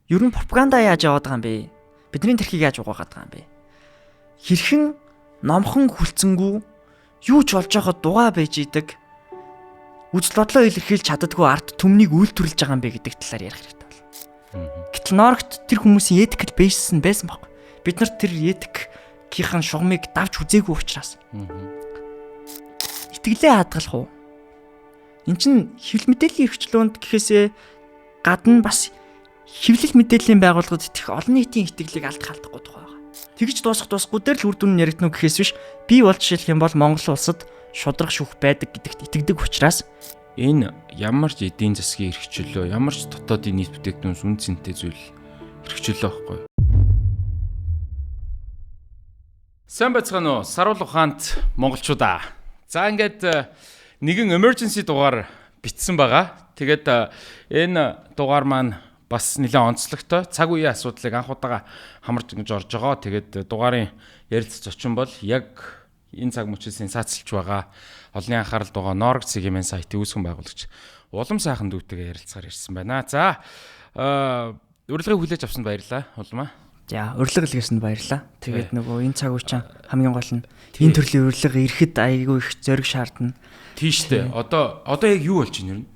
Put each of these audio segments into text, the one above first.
Ер нь пропаганда яаж яваад байгаа юм бэ? Бидний тэрхийг яаж угаагаад байгаа юм бэ? Хэрхэн номхон хүлцэнгүү юу ч болж байхад дугаа байж идэг. Үзэл бодлоо илэрхийлж чаддаггүй арт түмнийг үйлдвэрлэж байгаа юм бэ гэдэг талаар ярих хэрэгтэй байна. Гэтэл Норогт тэр хүмүүсийн ethical basis нь байсан байхгүй. Бид нар тэр ethic-ийн шугамыг давж үзээгүй учраас. Итгэлээ хадгалах уу? Энд чинь хэвлэл мэдээллийн эрхчлөөнд гэхээсээ гадна бас хэвлэл мэдээллийн байгууллагад итгэх олон нийтийн итгэлийг алдахгүй тухай байгаа. Тэгж дуусахгүй дээр л үр дүн нь яригдана гэхээс биш. Би бол жишээлх юм бол Монгол улсад шудрах шүүх байдаг гэдэгт итгэдэг учраас энэ ямар ч эдийн засгийн эрхчлөө, ямар ч дотоодын нийт бүтээгдэхүүнс үн цэнтэй зүйл эрхчлөө байхгүй. Сайн байцгаана уу? Саруул ухаант монголчуудаа. За ингээд нэгэн emergency дугаар бичсэн байгаа. Тэгээд энэ дугаар маань бас нэлээд онцлогтой. Цаг үеийн асуудлыг анх удаага хамарч ингэж орж байгаа. Тэгээд дугаарын ярилцах зочин бол яг энэ цаг мөчөөс сенсацлж байгаа. Олонний анхаарал дугаа Норог цэгийн сайтын үүсгэн байгуулагч Улам сайхан дүүтэйгээ ярилцахаар ирсэн байна. За урилгыг хүлээж авсанд баярлалаа. Улмаа. За урилга илгээсэнд баярлалаа. Тэгээд нөгөө энэ цаг үеийн хамгийн гол нь энэ төрлийн урилга ирэхэд айгүй их зориг шаардна. Тийштэй. Одоо яг юу болж байна юм?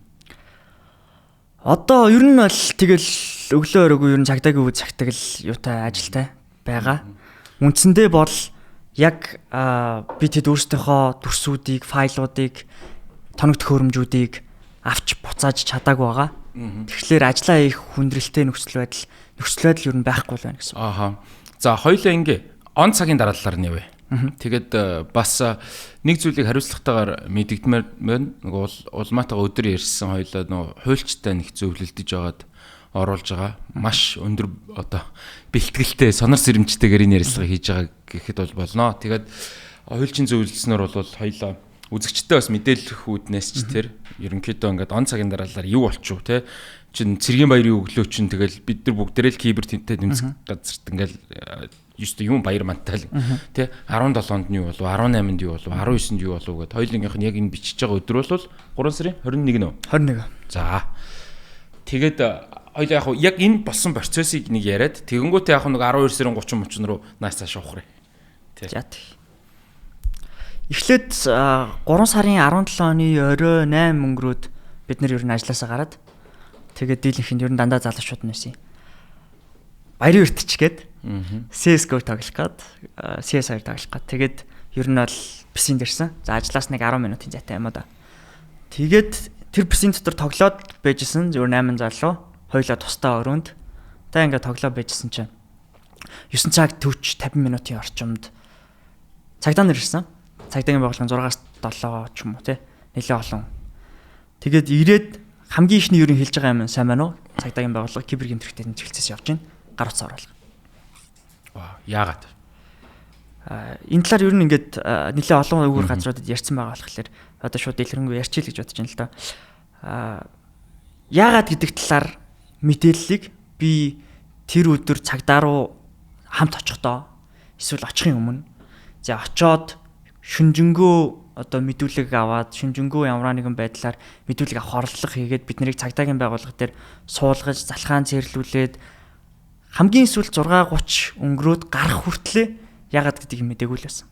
Одоо ер нь бол тэгэл өглөө өрөөгүй ер нь цагдаагийн үе цагтаг л юутай ажилтай байгаа. Үндсэндээ бол яг би тэд өөрсдийнхөө төрсүүдийг, файлуудыг, тоног төхөөрөмжүүдийг авч буцааж чадаагүй байгаа. Тэгэхээр ажиллаа их хүндрэлтэй нөхцөл байдал ер нь байхгүй л байна гэсэн. Ааха. За хоёулаа ингээ он цагийн дараалалаар нэвэ. Тэгээд бас нэг зүйлийг хариуцлагатайгаар мэдэгдмээр байна. Нөгөө улмаатайгаа өдөр ярьсан хоёулаа нөгөө хуульчтай нэг зөвлөлдөж байгаад оруулж байгаа. Маш өндөр одоо бэлтгэлтэй, сонор сэрэмжтэйгээр энэ ярилцлагыг хийж байгаа гэхэд бол болно. Тэгээд хуульчин зөвлөснөр бол хоёулаа үзэгчтэй бас мэдээлэх үүднээс ч тэр ерөнхийдөө ингээд он цагийн дараалалаар юу болчихв те чин цэргийн баярын өглөө чин тэгэл бид нар бүгдээрээ л кибер тэмтэй тэмцэх газарт ингээд ёстой юм баяр мантал те 17-нд нь юу болов 18-нд юу болов 19-нд юу болов гэд хоёулынх нь яг энэ бичиж байгаа өдөр бол 3 сарын 21 нөө 21. За тэгээд хоёул яг энэ болсон процессыг нэг яриад тэгэнгүүтээ яг нэг 12 сарын 30 руу нааш цааш ухраа. За эхлээд 3 сарын 17 оны орой 8 өнгөрөөд бид нар ер нь ажилласаа гараад тэгээд дийлэнхэнд ер нь дандаа залуучууд нэсэн. Баярын өртч гээд CS:GO тоглох гээд CS2 тоглох гээд тэгээд ер нь бол писийн дэрсэн. За ажиллаас нэг 10 минутын зайтай юм да. Тэгээд тэр писийн дотор тоглоод байжсэн зөв 8 залуу хоёулаа тусдаа өрөөнд та ингээд тоглоо байжсэн чинь 9 цаг 40 50 минутын орчимд цагдаа нар ирсэн. Цагдаагийн байгууллагын 6-аас 7 ч юм уу те нэлээ олон. Тэгээд ирээд хамгийн ихний юу хэлж байгаа юм сайн байна уу? Цагдаагийн байгууллага кибер гэмтрэхтэй тэмцэлцээс явж байна. Гар утсаа оруулах. Яагаад? Энэ талаар ер нь ингээд нэлээ олон өвөр газруудад ярьсан байгаа болохоор одоо шууд дэлгэрэнгүй ярьчих л гэж бодож байна л да. Яагаад гэдэг талаар мэдээллийг би тэр өдөр цагдаа руу хамт очихдоо эсвэл очихын өмнө за очоод шүнжэнгөө одоо мэдүүлэг аваад шүнжэнгөө ямар нэгэн байдлаар мэдүүлэг авах орлого хийгээд бид нарыг цагдаагийн байгууллага дээр суулгаж залхаан цэрлүүлээд хамгийн сүүл 6:30 өнгөрөөд гарах хүртлээр ягаад гэдгийг мэдээгүй л байсан.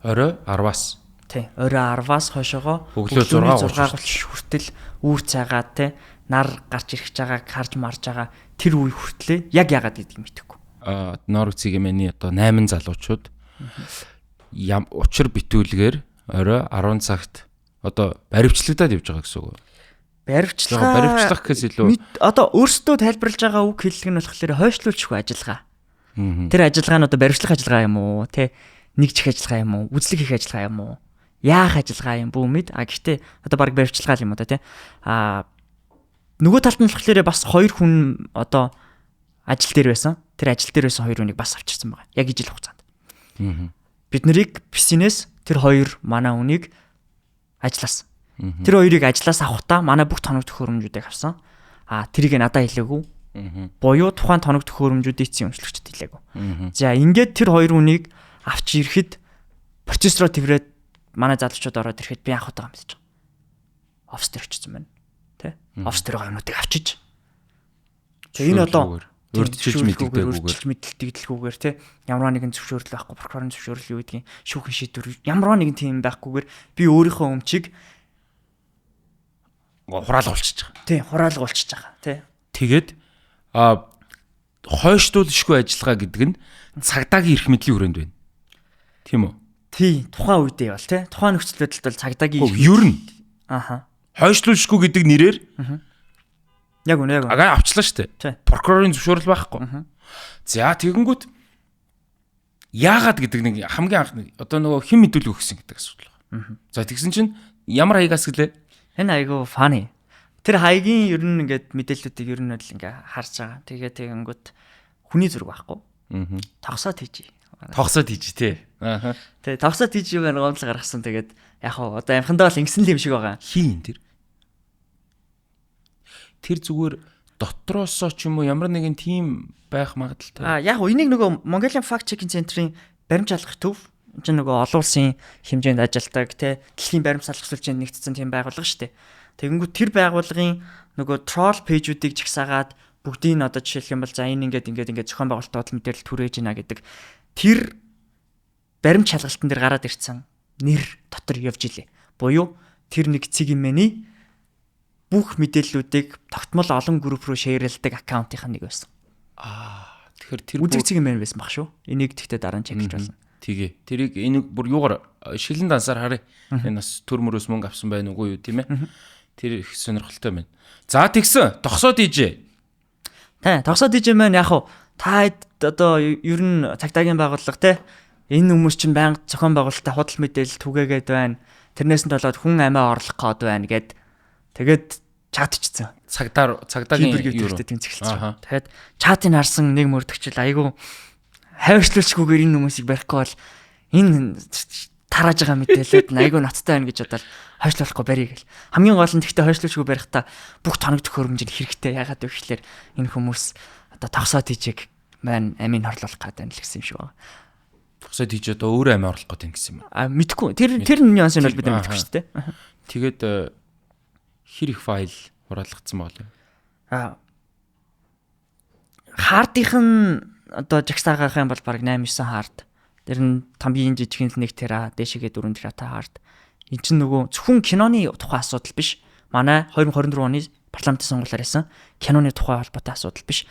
Орой 10-аас. Тий, орой 10-аас хойшоогоо өглөө 6:30 хүртэл үүр цагаад те нар гарч ирэх байгааг харж марж байгаа тэр үе хүртлээр яг ягаад гэдгийг мэдэхгүй. Норог цэгийн одоо 8 залуучууд учир битүүлгээр орой 10 цагт одоо баривчлагдаад явж байгаа гэсэн үг. Баривчлах гэхээс илүү одоо өөрсдөө тайлбарлаж байгаа үг хэллэг нь болохоор хойшлуулчихгүй ажиллагаа. Тэр ажиллагаа нь одоо баривчлах ажиллагаа юм уу те нэг чих ажиллагаа юм уу үзлэг хийх ажиллагаа юм уу яах ажиллагаа юм бүү мэд гэхдээ одоо баг баривчлага юм уу те нөгөө талд нь болохоор бас 2 хүн одоо ажил дээр байсан. Тэр ажил дээр байсан 2 хүнийг бас авчирсан байгаа. Яг ижил хугацаанд. Бид нарыг писинээс тэр 2 манай хүнийг ажилласан. Тэр 2-ыг ажиллаас авахтаа манай бүх тоног төхөөрөмжүүдийг авсан. Тэрийг надад хэлээгүй. Буюу тухайн тоног төхөөрөмжүүдийн эцсийн өмчлөгчд хэлээгүй. За ингээд тэр 2 хүнийг авч ирэхэд процессороо тэрврээд манай залуучууд ороод ирэхэд би анх удаа мэдэж байгаа. Офс дээр очсон байна. Тэ? Офс дээр юмнуудыг авчиж. Тэгээ энэ одоо урьдчилж мэддэгдэлгүйгээр те ямар нэгэн зөвшөөрөл байхгүй, прокурорын зөвшөөрөл юу гэдгийг шүүхийн шийдвэр ямар нэгэн тийм байхгүйгээр би өөрийнхөө өмчийг хураалгуулчихж байгаа. Тий, хураалгуулчихж байгаа. Тий. Тэгээд хойшлуулшгүй ажиллагаа гэдэг нь цагдаагийн эрх мэдлийн хүрээнд байна. Тийм үү? Тий, тухайн үедээ бол тий. Тухайн нөхцөл байдалд бол цагдаагийн ер нь хойшлуулшгүй гэдэг нэрээр яг үнэ. Агаа авчлаа штэ. Прокурорын зөвшөөрөл байхгүй. За тэгэнгүүт яагаад гэдэг нэг хамгийн анх одоо нөгөө хэн мэдүүлэг өгсөн гэдэг асуудал байна. За тэгсэн чинь ямар хаягаас гэлээ? Энэ айгу funny. Тэр хаягийн ер нь ингээд мэдээллүүдийг ер нь л ингээ харж байгаа. Тэгээ тэгэнгүүт хүний зураг байхгүй. Тогсоод хийж. Тогсоод хийж тий. Тэгээ тогсоод хийж юу гэнэ гомдол гаргасан. Тэгээд яг хаа одоо амхандаа бол ингэсэн л юм шиг байгаа. Хийн тэр зүгээр дотроосоо ч юм уу ямар нэгэн тим байх магадaltaй. Яг энийг нөгөө Mongolian Fact Checking Center-ийн баримт шалгах төв энэ ч нөгөө олон улсын хэмжээнд ажилладаг тий дэлхийн баримт шалгах сүлжээнд нэгдсэн тийм байгууллага шүү дээ. Тэгэнгүүт тэр байгууллагын нөгөө troll page-үүдийг жигсаагаад бүгдийг нь одоо жишээлх юм бол за энэ ингээд зохион байгуулалтад бодол мэдээлэл түрээж гинэ гэдэг тэр баримт шалгалтын дээр гараад ирсэн нэр дотор явж илээ. Буюу тэр нэг цэг юмэний бүх мэдээллүүдийг тогтмол олон групп руу шеэрлдэг аккаунтынхаа нэг байсан. Тэгэхээр тэр үзэг цэг юм байсан баг шүү. Энийг тэгтээ дараа нь чеклж болно. Тэгээ. Тэрийг энийг бүр юугаар шилэн дансаар харъя. Энэ бас төр мөрөөс мөнгө авсан байх уу юу тийм ээ. Тэр их сонирхолтой байна. За тэгсэн тогсоод ижээ. Тогсоод ижээ маань яг хуу та одоо ер нь цагдаагийн байгууллага те энэ хүмүүс чинь байнга зохион байгуулалтаа худал мэдээлэл түгээгээд байна. Тэрнээс нь болоод хүн амиа орлох гээд байна гэд тэгээд чатчихсан. Цагдаагийн юуртэй тэмцэлсэн. Тэгээд чатыг харсан нэг мөрдөгчл айгу хайршлуулчгүйгээр энэ хүмүүсийг барихгүй бол энэ тарааж байгаа мэдээлэлд айгу ноцтой байна гэж бодоод хойшлуулахгүй барья гэл. Хамгийн гол нь тэгтээ хойшлуулчгүй барихтаа бүх тоног төхөөрөмжөнд хэрэгтэй ягаад вэ гэхлээр энэ хүмүүс одоо тогсоод ижиг маань амийн хорлуулах гэдэг юм л гэсэн юм шиг байна. Тогсоод иж одоо өөрөө амиа орлох гэдэг юм гэсэн юм. Мэдгүй. Тэр нюансыг бол бид мэдгүй шүү дээ. Тэгээд хэр их файл хураалгацсан байгаа юм. Хардынх нь одоо жагсаагаах юм бол баг 8-9 хард. Тэр нь хамгийн жижигэн л 1 тера, дээшээгээ 4 тератай хард. Энд чинь нөгөө зөвхөн киноны тухай асуудал биш. Манай 2024 оны парламентын сонгуулиар байсан киноны тухай холбоотой асуудал биш.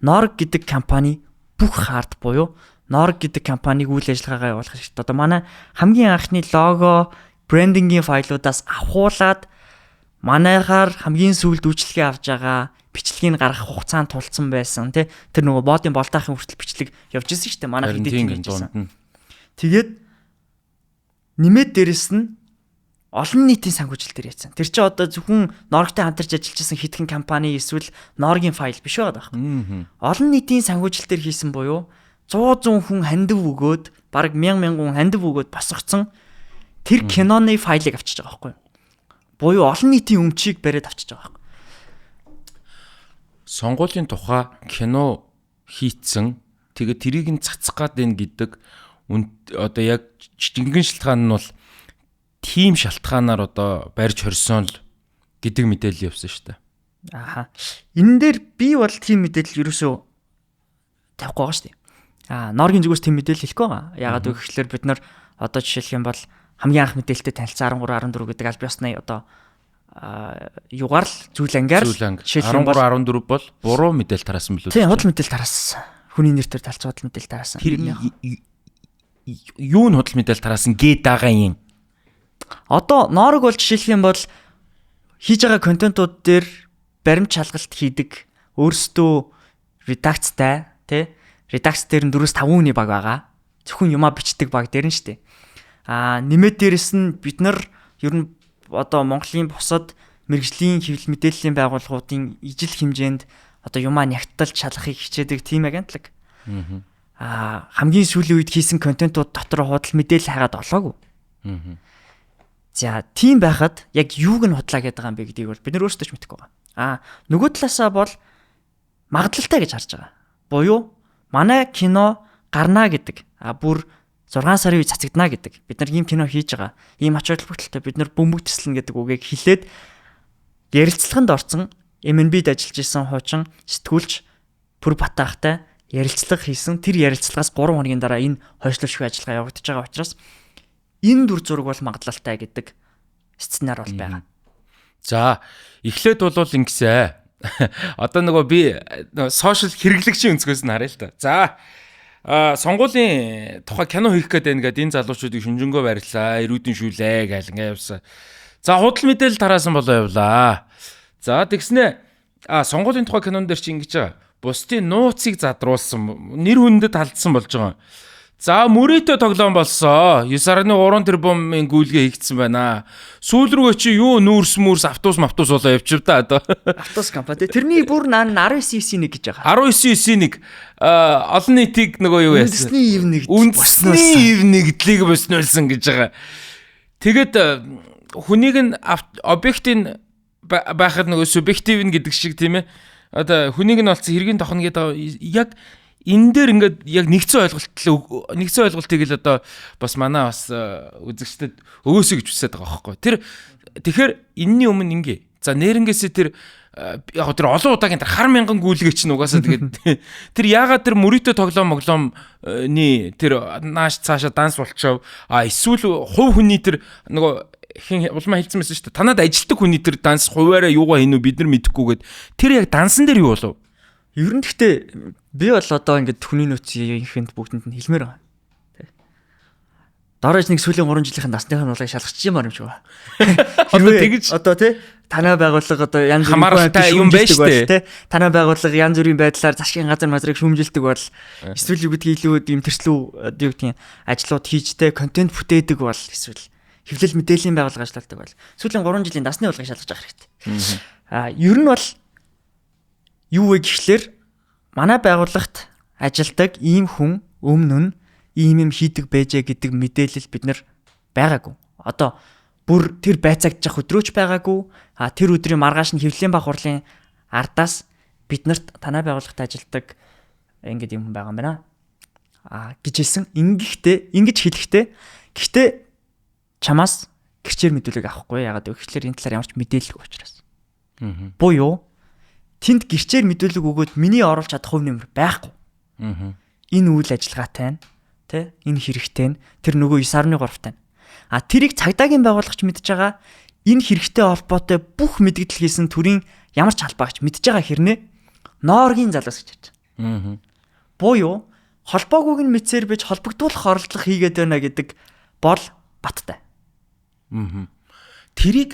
Norg гэдэг компани бүх хард буюу Norg гэдэг компаниг үйл ажиллагаагаа явуулах хэрэгтэй. Одоо манай хамгийн анхны лого, брендингийн файлуудаас авахуулаад манайхаар хамгийн сүүлд үйлчлэгээ авж байгаа бичлэгийг гаргах хугацаанд тулцсан байсан тий. Тэр нөгөө бодын болтаахын хүртэл бичлэг явж ирсэн шүү дээ. Манайх эдитинг хийжсэн. Тэгээд нэмээд дээрэс нь олон нийтийн санхүүжилт дээр яцсан. Тэр чинь одоо зөвхөн Norg-тай хамтарч ажиллаж байсан хитгэн компани эсвэл Norg-ийн файл биш байгаа байхгүй. Олон нийтийн санхүүжилт дээр хийсэн буюу 100 хүн хандив өгөөд бараг 1000 хүн хандив өгөөд босгоцсон тэр киноны файлыг авчиж байгаа байхгүй. Буюу олон нийтийн өмчийг бариад авчиж байгаа байхгүй. Сонгуулийн тухай кино хийцэн тэгээд тэрийг нь цацах гад байна гэдэг одоо яг жинхэнэ шалтгаан нь бол тим шалтгаанаар одоо барьж хорсон л гэдэг мэдээлэл явсан шүү дээ. Энэ дээр би бол тим мэдээлэл ерөөсөө тавихгүй байгаа шүү дээ. Norg-ийн зүгээс тим мэдээлэл хэлэхгүй байгаа. Ягаад вэ гэхээр бид нар одоо жишээлх юм бол хамгийн анх мэдээлэлтэй танилцсан 13 14 гэдэг аль биесны одоо югаар л зүйл ангаар 13 14 бол буруу мэдээлэл тараасан билүү? Тийм, худал мэдээлэл тараасан. Хүний нэрээр талцсан худал мэдээлэл тараасан. Тэр юу н худал мэдээлэл тараасан гээ дагаа юм. Одоо Norg бол жишээлх юм бол хийж байгаа контентууд дээр баримт шалгалт хийдэг өөрсдөө редакцтай тий редакц дээр нь 4-5 хүний баг байгаа. Зөвхөн юмаа бичдэг баг дээр нь штэ. Нэмээд дээрэс нь бид нар ер нь одоо Монголын бусад мэрэгжлийн хэвлэл мэдээллийн байгууллагуудын ижил хэмжээнд одоо юмаа нягтлж шалгахыг хичээдэг тийм агентлаг. Хамгийн сүүлийн үед хийсэн контентууд дотор худал мэдээлэл хагаад олоогүй. За тийм байхад яг юуг нь худлаа гэдэг юм бэ гэдгийг бол бид нар өөрсдөө ч мэдэхгүй байгаа. Нөгөө талаасаа бол магадлалтай гэж харж байгаа. Буюу манай кино гарнаа гэдэг. Бүр 6 сарын үед цацагдана гэдэг. Бид нар ийм кино хийж байгаа. Ийм ач холбогдолтой бид нар бөмбөг төслөн гэдэг үгийг хэлээд ярилцлаганд орсон MNB-д ажиллаж исэн хуучин сэтгүүлч Пүр Батаахтай ярилцлага хийсэн. Тэр ярилцлагаас 3 хоногийн дараа энэ хойшлуулшгүй ажиллагаа явагдаж байгаа учраас энэ дүр зураг бол магадлалтай гэдэг сценар бол байгаа. За эхлээд бол ингэсэн. Одоо нөгөө би сошиал хэрэглэгчийн өнцгөөс нь харъя л та. За сонгуулийн тухай кино хийх гээд байна гэдэг энэ залуучуудыг шүнжэнгөө барьлаа. Эрүүдэн шүүлээ гэл ингээ явсан. За худал мэдээлэл тараасан болоо явлаа. За тэгснэ сонгуулийн тухай кинон дээр чи ингэж байгаа. Бусдын нууцыг задруулсан, нэр хүндэд талдсан болж байгаа. За мөрөөдөө тоглоом болсон. 9.3 тэрбумын гүйлгээ хийгдсэн байна. Сүүл рүүгээ чи юу нүүрс автобус болоо явчих та одоо. Автобус компани. Тэрний бүр 19.91 гэж байгаа. 19.91 олон нийтийг нөгөө юу яасан? Үндэсний ив нэгдлийг боснуулсан гэж байгаа. Тэгэд хүнийг нь объектын байхад нөгөө субъектив гэдэг шиг тийм ээ. Одоо хүнийг нь олцсон хэргийн тохно гэдэг яг энэ дээр ингээд яг нэгцэн ойлголтыг л одоо бас манай бас үзэгчдэд өгөөсэй гэж хүсэж байгаа байхгүй. Тэгэхээр энэний өмнө ингээ. За нэрнгээсээ тэр яг тэр олон удаагийн тэр хар мянган гүйлгээ чинь угаасаа тэгээд тэр яагаад тэр мөрөөдөө тоглоомны тэр нааш цаашаа данс болчихов. Эсвэл хувь хүний тэр нөгөө улмаа хэлсэн байсан шүү дээ. Танад ажилтдаг хүний тэр данс хуваараа юугаа хийнү бид нар мэдэхгүйгээд тэр яг дансан дээр юу болов? Ер нь гэхдээ би бол одоо ингээд хүний нөөцийн ихэнд бүгдэнд нь хэлмээр байгаа. Дорож нэг сүүлийн 3 жилийнхэн насныхын улааг шалгачих юмар юм шиг байна. Одоо тий танай байгууллага одоо янз бүрийн юм байж тээ. Танай байгууллага янз бүрийн байдлаар засгийн газар мазрыг шүүмжилдэг бол эсвэл юу гэдгийг илүү юм тэрслүү юу гэдгийг ажлууд хийж тээ контент бүтээдэг бол эсвэл хэвлэл мэдээллийн байгууллага ажилладаг бол сүүлийн 3 жилийн насны улааг шалгаж авах хэрэгтэй. Ер нь бол юу вэ гэхлээр манай байгууллагт ажилдаг ийм хүн өмнө нь ийм юм хийдэг байжээ гэдэг мэдээлэл бид нар байгаагүй. Одоо бүр тэр байцаагдчих өдрөөч байгаагүй. Тэр өдрийн маргааш нь хэвлэлийн баг хурлын ардаас биднэрт танай байгууллагт ажилдаг ингээд юм байгаа юм байна. Гэж хэлсэн. Ингэж хэлэхдээ гэхдээ чамаас гэрчээр мэдүүлэг авахгүй. Ягаад гэвэл энэ талаар ямар ч мэдээлэлгүй учраас. Буюу тэнд гэрчээр мэдүүлэг өгөөд миний оруулж чадах хувь нэмэр байхгүй. Энэ үйл ажиллагаатай нь тэ энэ хэрэгтэй нь тэр нөгөө 9.3-тай нь. Тэрийг цагдаагийн байгууллагч мэдж байгаа. Энэ хэрэгтэй холбоотой бүх мэдгдэл хийсэн төрийн ямар ч халбаагч мэдж байгаа хэрнээ нооргийн залуус гэж байна. Буюу холбоогүйг нь мэдсээр бич холбогдуулах оролдлого хийгээд байна гэдэг бол баттай. Тэр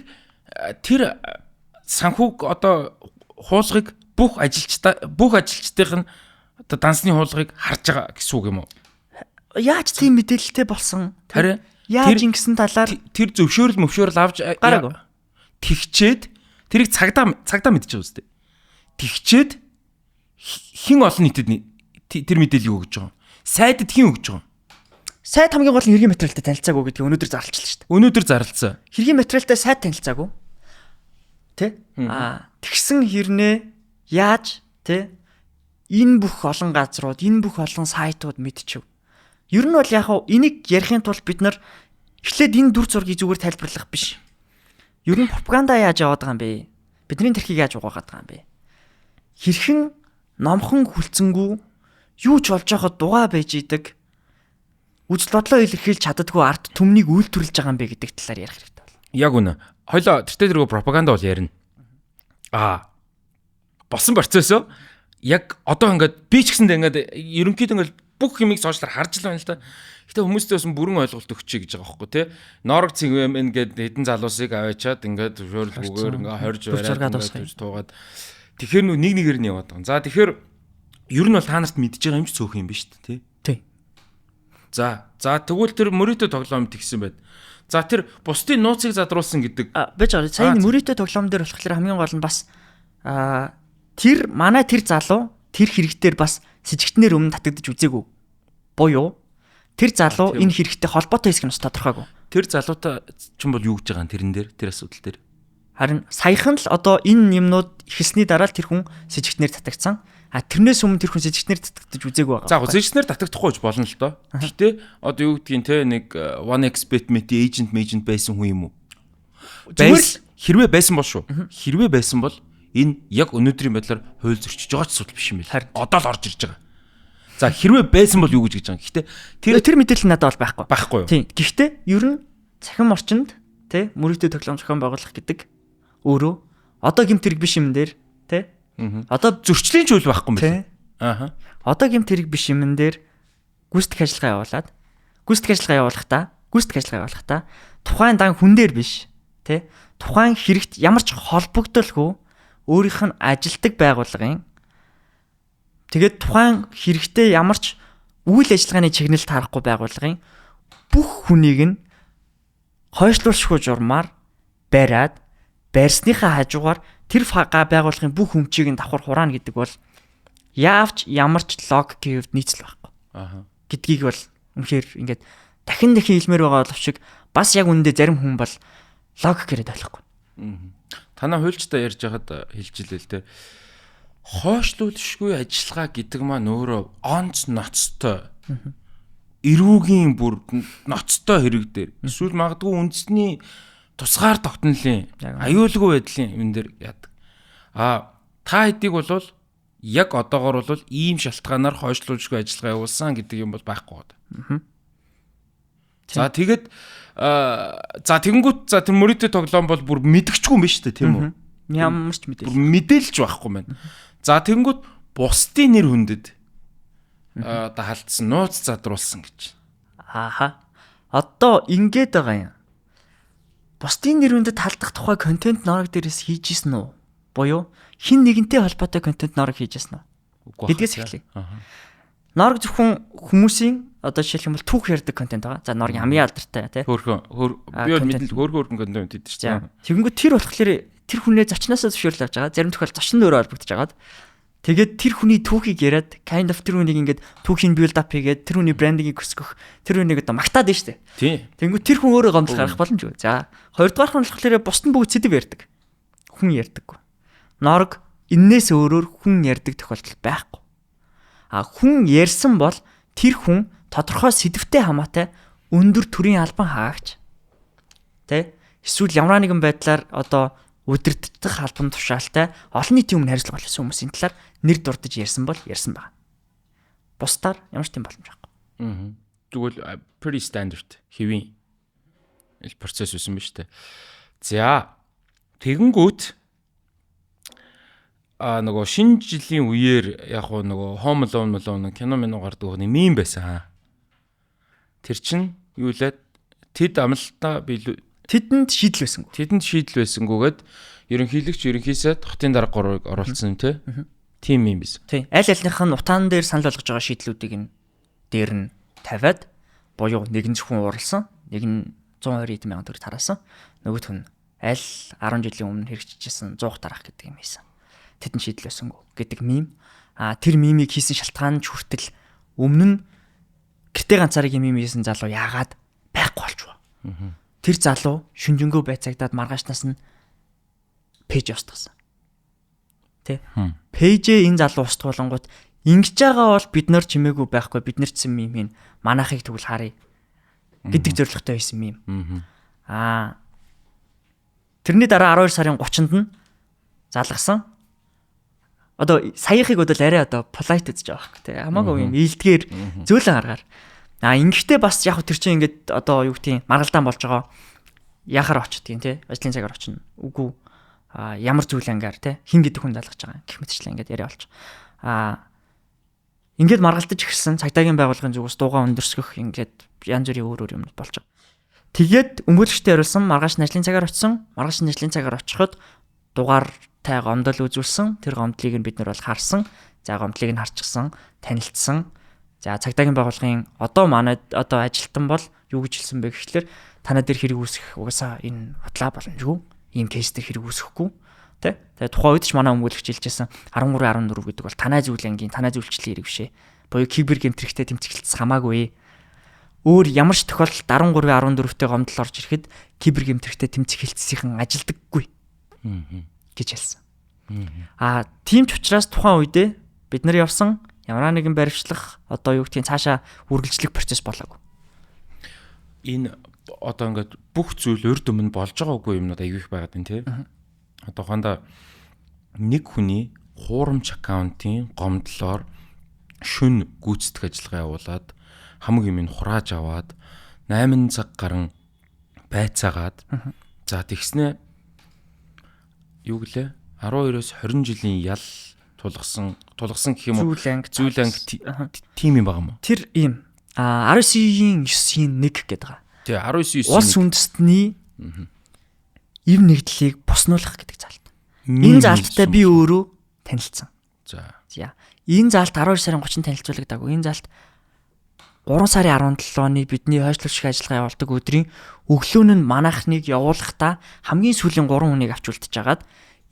санхүүг одоо хуулгыг бүх ажилчдын одоо дансны хуулгыг харж байгаа гэсэн үг юм уу? Яаж тийм мэдээлэлтэй болсон? Харин яаж ингэсэн талаар тэр зөвшөөрөл авч гараагүй. Тэгчээд тэрийг цагдаа мэдчихэж байгаа үстэй. Тэгчээд хэн олон нийтэд тэр мэдээллийг өгж байгаа. Сайдд хэн өгж байгаа? Сайд хамгийн гол нь хэргийн материалтай танилцаагүй гэдгийг өнөөдөр зарлалчлаа шүү дээ. Өнөөдөр зарлалцсан. Хэргийн материалтай сайд танилцаагүй. Тэ? Тэгсэн хэрнээ яаж тэ энэ бүх олон газрууд, энэ бүх олон сайтууд мэдчихв. Ер нь бол яг энийг ярихын тулд бид нар эхлээд энэ дүр зургийг зүгээр тайлбарлах биш. Ер нь пропаганда яаж яваад байгаа юм бэ? Бидний тэрхийг яаж угаагаад байгаа юм бэ? Хэрхэн номхон хүлцэнгүү юу ч болж байхад дугаа байж идэг. Үзэл бодлоо илэрхийлж чаддаггүй арт түмнийг үйлдвэрлэж байгаа юм бэ гэдэг талаар ярих хэрэгтэй байна. Яг үнэ. Хоёлоо тэртээ тэргөө пропаганда бол ярина. Болсон процессоо яг одоо ингээд би ч гэсэндээ ингээд ерөнхийдөө ингээд бүх юмыг сошиалаар харж л байна л да. Гэтэ хүмүүстээ бас бүрэн ойлголт өгчэй гэж байгаа байхгүй тий. Норог цэнгэм ингээд хэдэн залуусыг аваачаад ингээд зөвшөөрлгүйгээр ингээд хорж бариад туугаад тэгэхээр нэг нэгээр нь яваад байгаа. За тэгэхээр ер нь бол та нарт мэдж байгаа юм ч цөөх юм биш үү тий. За тэгвэл тэр мөрөөдөө тоглоом тэгсэн байд. За тэр бусдын нууцыг задруулсан гэдэг. Бэж байгаа. Сайн мөрөөдөө тоглоом дээр болохоор хамгийн гол нь бас тэр манай тэр залуу тэр хэрэгтээр бас с ิจ гтнэр өмнө татагдаж үзээгүй. Буюу тэр залуу энэ хэрэгтэй холбоотой хэсэг нь тодорхойгүй. Тэр залуутай ч юм бол юу гэж байгаа юм тэрэн дээр тэр асуудал дээр. Харин саяхан л одоо энэ юмнууд ихэлсний дараа л тэр хүн с ิจ гтнэр татагдсан. Тэрнээс өмнө тэр хүн с ิจ гтнэр татагдаж үзээгүй байгаа. За с ิจ гтнэр татагдахгүй ч болно л доо. Гэтэ одоо юу гэдгийг те нэг one expert mate agent байсан хүн юм уу? Хэрвээ байсан бол шүү. Хэрвээ байсан бол энэ яг өнөөдрийн байдлаар хууль зөрчиж байгаа ч асуудал биш юм байна. Одоо л орж ирж байгаа. За хэрвээ байсан бол юу гэж байгаа юм. Гэхдээ тэр мэдээлэл надад бол байхгүй юу? Тийм. Гэхдээ ер нь цахим орчинд тий мөрөгтэй тоглоом зохион байгуулах гэдэг өөрөө одоо гэмт хэрэг биш юм дээр тий одоо зөрчлийн зүйл байхгүй юм байна. Аа. Одоо гэмт хэрэг биш юм дээр гүйцэтгэх ажиллагаа явуулаад гүйцэтгэх ажиллагаа явуулахдаа тухайн дан хүн дээр биш тий тухайн хэрэгт ямар ч холбогдолгүй өөрийнх нь ажилтг байгууллагын тэгээд тухайн хэрэгтэй ямар ч үйл ажиллагааны чигнэлт харахгүй байгууллагын бүх хүнийг нь хойшлуулшгүй журмаар бариад барьсныхаа хажуугаар тэр байгууллагын бүх өмчийг нь давхар хураана гэдэг бол яавч ямар ч логикийн хувьд нийцэл байхгүй. Гэдгийг бол үнэхээр ингээд дахин хэлмээр байгаа боловч бас яг үүндээ зарим хүн бол логик гэрэд ойлгохгүй. Танаа хуульчтай ярьж байхад хэлж илээ л те. Хойшлуулшгүй ажиллагаа гэдэг маань өөрөө онц ноцтой. Эрүүгийн бүр ноцтой хэрэг дээр эсвэл магадгүй үндэсний тусгаар тогтнолын аюулгүй байдлын энэ дэр яадаг. Та хэдийг бол яг одоогор бол ийм шалтгаанаар хойшлуулшгүй ажиллагаа явуулсан гэдэг юм бол байхгүй байна. За тэгэд тэгэнгүүт тэр мөрөдөө тоглоом бол бүр мэдгчгүй юм байна шүү дээ тийм үү? Ямар ч мэдээлэл. Бүр мэдээлж байхгүй байна. За тэгэнгүүт бусдын нэр хүндэд одоо халдсан нууц задруулсан гэж. Одоо ингэж байгаа юм. Бусдын нэр хүндэд халдах тухай контент норог дээрээс хийжсэн үү? Буюу хин нэгэнтэй холбоотой контент норог хийжсэн үү? Гэдгээс эхлэе. Норог зөвхөн хүмүүсийн одоо жишээлх юм бол түүх ярьдаг контент байгаа. За норог хамгийн алдартай тий. Би бол мэдэн хөөрхөн контент хийдэг шүү дээ. Тэгэнгүүт тэр болохоор тэр хүнээ зочноосоо зөвшөөрөл авч байгаа. Зарим тохиолдолд зочин өөрөө холбогдож байгаа. Тэгээд тэр хүний түүхийг яриад kind of тэр хүнийг ингээд түүхийн build up хийгээд тэр хүний брендингийг өсгөх тэр хүнийг одоо магтаад байна шүү дээ. Тий. Тэгэнгүүт тэр хүн өөрөө гомдол гаргах боломжгүй. За хоёрдугаар нь болохоор бусд нь бүгд сэдв ярьдаг. Хүн ярьдаггүй. Норог эннээс өөрөөр хүн ярьдаг тохиолдол байхгүй. Хүн ярьсан бол тэр хүн тодорхой сэдвтэй хамаатай өндөр төрийн албан хаагч тэ эсвэл ямар нэгэн байдлаар одоо удирдах албан тушаалтай олон нийтийн өмнө харилцах болсон хүмүүсийн талаар нэр дурдж ярьсан бол ярьсан байна. Бусдаар ямар ч тийм боломж байхгүй. Тэгвэл pretty standard хэвийн процесс үсэн ба штэ. За тэгэнгүүт нөгөө шинэ жилийн үеэр яг нөгөө Home Alone кино минь гардаг нэг мим байсан. Тэр чин юу лээд тэд амлалтаа тэдэнд шийдэл байсангүй. Тэдэнд шийдэл байсангүйгээд ерөнхийлөгч ерөнхийсэд хотын дарга гурвыг оруулсан тийм юм биш. Тийм. Аль альных нь утаан дээр санал болгож байгаа шийдлүүдийг нь дээр нь тавиад буюу нэг нь зөвхөн уралсан, нэг нь 120 мянган төгрөг тараасан. Нөгөөх нь аль 10 жилийн өмнө хэрэгжижсэн 100 тарах гэдэг юм байсан. Тэдэнд шийдэл байсангүй гэдэг мим. Тэр мимийг хийсэн шалтгаан ч хүртэл өмнө нь гэртээ ганцаарыг мим хийсэн залуу яагаад байхгүй болчихвоо. Тэр залуу шүнжэнгөө байцагдаад маргаашнаас нь пэйж устгасан. Тэ? Пэйжээ энэ залуу устгуулангууд ингэж байгаа бол бид нар чимээгүй байхгүй бид нар ч юм мимийн манайхыг тэгвэл харъя гэдэг зорилготой байсан мим. Тэрний дараа 12 сарын 30-нд нь залгасан. Одоо саяхыг бол арай одоо polite гэж байгаа хэрэг тий. Хамаагүй юм ийдгээр зөөлөн аргаар. Ингэхдээ бас яг тэр чинь ингээд одоо юу гэх тийм маргалдаан болж байгаа. Яхаар очдгийг тий. Ажлын цагаар очно. Үгүй ямар зүйл ангаар тий. Хин гэдэг хүн залгаж байгаа. Гэх мэтчлээ ингээд яриа болж. Ингээд маргалдаж ирсэн цагдаагийн байгууллагын зүгээс дуугаа өндөрсгөх ингээд янз бүрийн өөр юм болж байгаа. Тэгээд өмгөөлөгчтэй яриулсан маргааш ажлын цагаар очсон. Маргааш ажлын цагаар очиход дугаартай гомдол үзүүлсэн. Тэр гомдлыг нь бид нар бол харсан. За гомдлыг нь харчихсан, танилцсан. За цагдаагийн байгууллагын одоо манайд одоо ажилтан бол юу гэж хэлсэн бэ гэхлээр танаа дээр хэрэг үүсэх угаасаа энэ хутлаа боломжгүй. Ийм кейс дээр хэрэг үүсэхгүй. Тэ? Тэгээ тухайн үед ч манай өмгөөлөгч хэлжсэн 13 14 гэдэг бол танаа зүйлэнгийн танаа зүйлчлэн хэрэг бишээ. Боёо кибер гэмтрихтэй тэмцэлцээс хамаагүй. Өөр ямар ч тохиолдолд 13 14-тэй гомдол орж ирэхэд кибер гэмтрихтэй тэмцэх хэлцсийнхэн ажилдаггүй. Гэж хэлсэн. Тийм ч учраас тухайн үедээ бид нар явсан ямар нэгэн баримтлах одоо юу гэдгийг цаашаа үргэлжлэх процесс болоогүй. Энэ одоо ингээд бүх зүйл урд өмнө болж байгаагүй юмнууд аягүй их байгаад байна тий. Одоохондоо нэг хүний хуурамч аккаунтын гомдлоор шүн гүйцэтгэх ажиллагаа явуулаад хамаг юм хурааж аваад 8 цаг гарan байцаагаад за тэгснэ юу гэлээ 12-оос 20 жилийн ял тулгасан гэх юм уу зүйл анги тим юм байгаа юм уу? Тэр ийм 19-ийн 9-ийн 1 гэдэг байгаа. Тий 19-9 улс үндэстний ив нэгдлийг боснуулах гэдэг заалт. Энэ заалттай би өөрөө танилцсан. За. Энэ заалт 12 сарын 30-нд танилцуулагдаагүй. Энэ заалт 3 сарын 17-ны бидний хойшлуулах шиг ажиллагаа явуулдаг өдрийн өглөө нь манайхныг явуулахдаа хамгийн сүүлийн 3 хүнийг авч үлдчихэж хагаад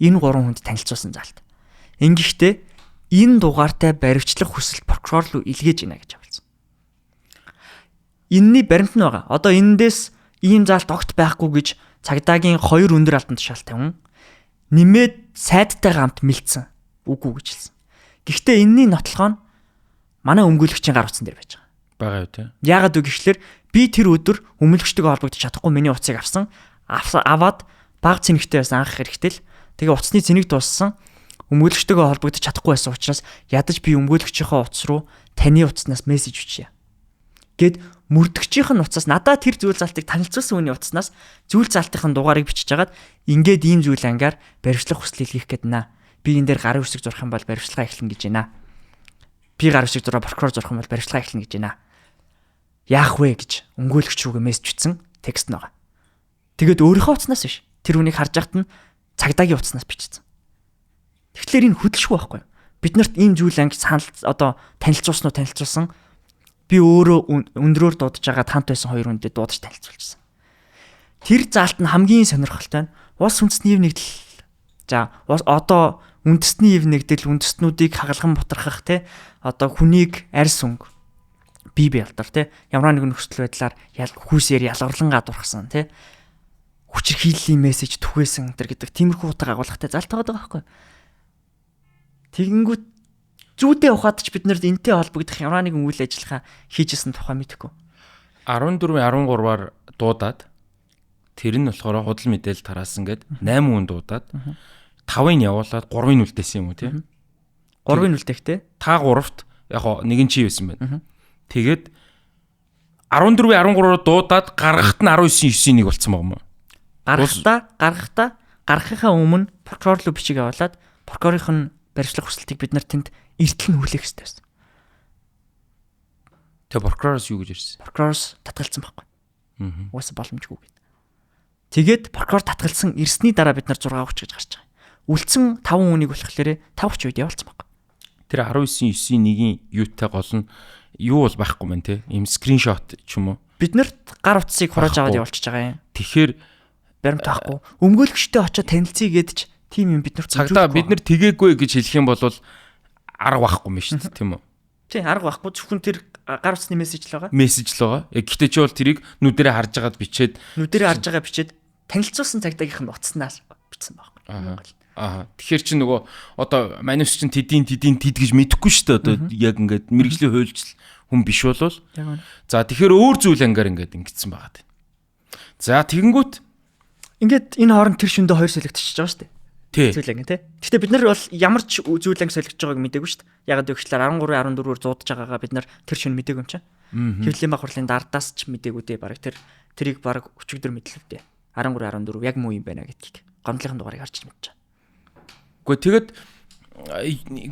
энэ 3 хүнд танилцуулсан заалт. Ингэхдээ энэ дугаартай баривчлах хүсэлт прокурор руу илгээж гинэ гэж явуулсан. Энэний баримт нь байгаа. Одоо энэндээс ийм заалт огт байхгүй гэж цагдаагийн 2 өндөр албан тушаалтай хүн нэмээд сайдтай гамт мэлцсэн. Үгүй гэж хэлсэн. Гэхдээ энэний нотлохоо нь манай өмгөөлөгчийн гар утсан дээр байж байгаа юу те. Яагаад үг гэхэлэр би тэр өдөр өмгөөлөгчтэйгээ холбогдож чадахгүй миний утсыг аваад баг цэнэгтэй байсан анх хэрэгтэй л тэгээ утасны цэнийг дууссан өмгөөлөгчтэйгээ холбогдож чадахгүй байсан учраас ядаж би өмгөөлөгчийнхөө утас руу таны утаснаас мессеж бичье гэд мөрдөгчийн утсаас надад тэр зүйл залтыг танилцуулсан хүний утаснаас зүйл залтын дугаарыг бичиж хагаад ингээд ийм зүйл ангаар баримтлах хүсэл илгээх гээд наа. Би энэ дээр гарын үсэг зурх юм бол баримтлагаа эхлэн гэж байна. Би гарын үсэг зураа прокурор зурх юм бол баримтлагаа эхлэн гэж байна. Яах вэ гэж өмгөөлөгч рүүгээ мессеж бичсэн текст нь байгаа. Тэгээд өөрийнхөө утаснаас биш. Тэр хүнийг харж байхад нь цагдаагийн утаснаас бичсэн. Тэгэхээр энэ хөдөлшгүй байхгүй юу? Бид нарт ийм зүйл анги санал одоо танилцуулсан. Би өөрөө өндрөөр дуудаж байгаа хамт байсан 2 хүнтэй дуудаж танилцуулчихсан. Тэр заалт нь хамгийн сонирхолтой нь улс үндэстний ив нэгдэл. За одоо үндэстний ив нэгдэл үндэстнүүдийг хагалган бутрахах те одоо хүнийг арьс өнгө бие алдар те ямар нэгэн нөхцөл байдлаар хүүсээр ялгарлан гадуурхсан те хүчирхийллийн мессеж түгээсэн энэ гэдэг тиймэрхүү утга агуулгатай заалт байгаа байхгүй. Тэгэнгүүт зүйдээ ухаад ч бид нарт энтэй холбогдох ямар нэгэн үйл ажиллагаа хийжсэн тухай мэдэхгүй. 14-13-аар дуудаад тэр нь болохоор худал мэдээлэл тараасан гэд 8 хүн дуудаад 5-ыг явуулаад 3-ыг үлдээсэн юм уу тий? 3-ыг үлдэхтэй. Та 3-т яг нэгэн чи байсан байна. Тэгээд 14-13-аар дуудаад гаргахт нь 19-9-ийг болцсон байгаа юм уу? Гаргахынхаа өмнө прокурор руу бичиг явуулаад прокурорынх нь баримтлах хүсэлтийг бид нар тэнд эртэл нь хүлээх хэрэгтэй байсан. Тэгээ прокуророос юу гэж ирсэн? Прокуророос татгалцсан байхгүй. Уусаа боломжгүй гэд. Тэгээд прокурор татгалцсан ирсний дараа бид нар 6 хүч гэж гарч байгаа. Үлдсэн 5 хүнийг болохоор 5 хүч үед явуулсан байхгүй. Тэр 19-9-1-ийн юутай гол нь юу бол байхгүй мэн те. Им скриншот ч юм уу. Бид нарт гар утсыг хурааж аваад явуулчихж байгаа юм. Тэгэхээр баримт авахгүй. Өмгөөлөгчтэй очиод танилцъя гэдэж тийм юм бид нар цагдаа бид нар тэгээгүй гэж хэлэх юм бол арга байхгүй юм шүү дээ тийм үү? Тийм арга байхгүй зөвхөн тэр гар утасны мессеж л байгаа. Мессеж л байгаа. Гэхдээ чи бол тэрийг нүдэрээ харж байгаад бичээд танилцуулсан цагдаагийнх нь утаснаас бичсэн байхгүй. Тэгэхээр чи нөгөө одоо манус чин тэд гэж мэдэхгүй шүү дээ одоо яг ингээд мэрэгжлийн хуульч хүн биш болвол. За тэгэхээр өөр зүйл ангаар ингээд ингэсэн байгаа дээ. За тэгэнгүүт ингээд энэ хооронд тэр шөндөө 2 солигдчихж байгаа шүү дээ. Зүйл анги тий. Гэхдээ бид нар бол ямар ч зүйл анги солигдож байгааг мэдээгүй шүү дээ. Ягаад гэвэл 13-14-оор зуудаж байгаагаа бид нар тэр шөнө мэдээгүй юм чинь. Хэвлэлийн баг хурлын дардаас ч мэдээгүй дээ. Бараг тэрийг бараг өчигдөр мэдлээ дээ. 13-14 яг муу юм байна гэдгийг. Гомдлын дугаарыг харж мэдчихэв. Гэхдээ тэгээд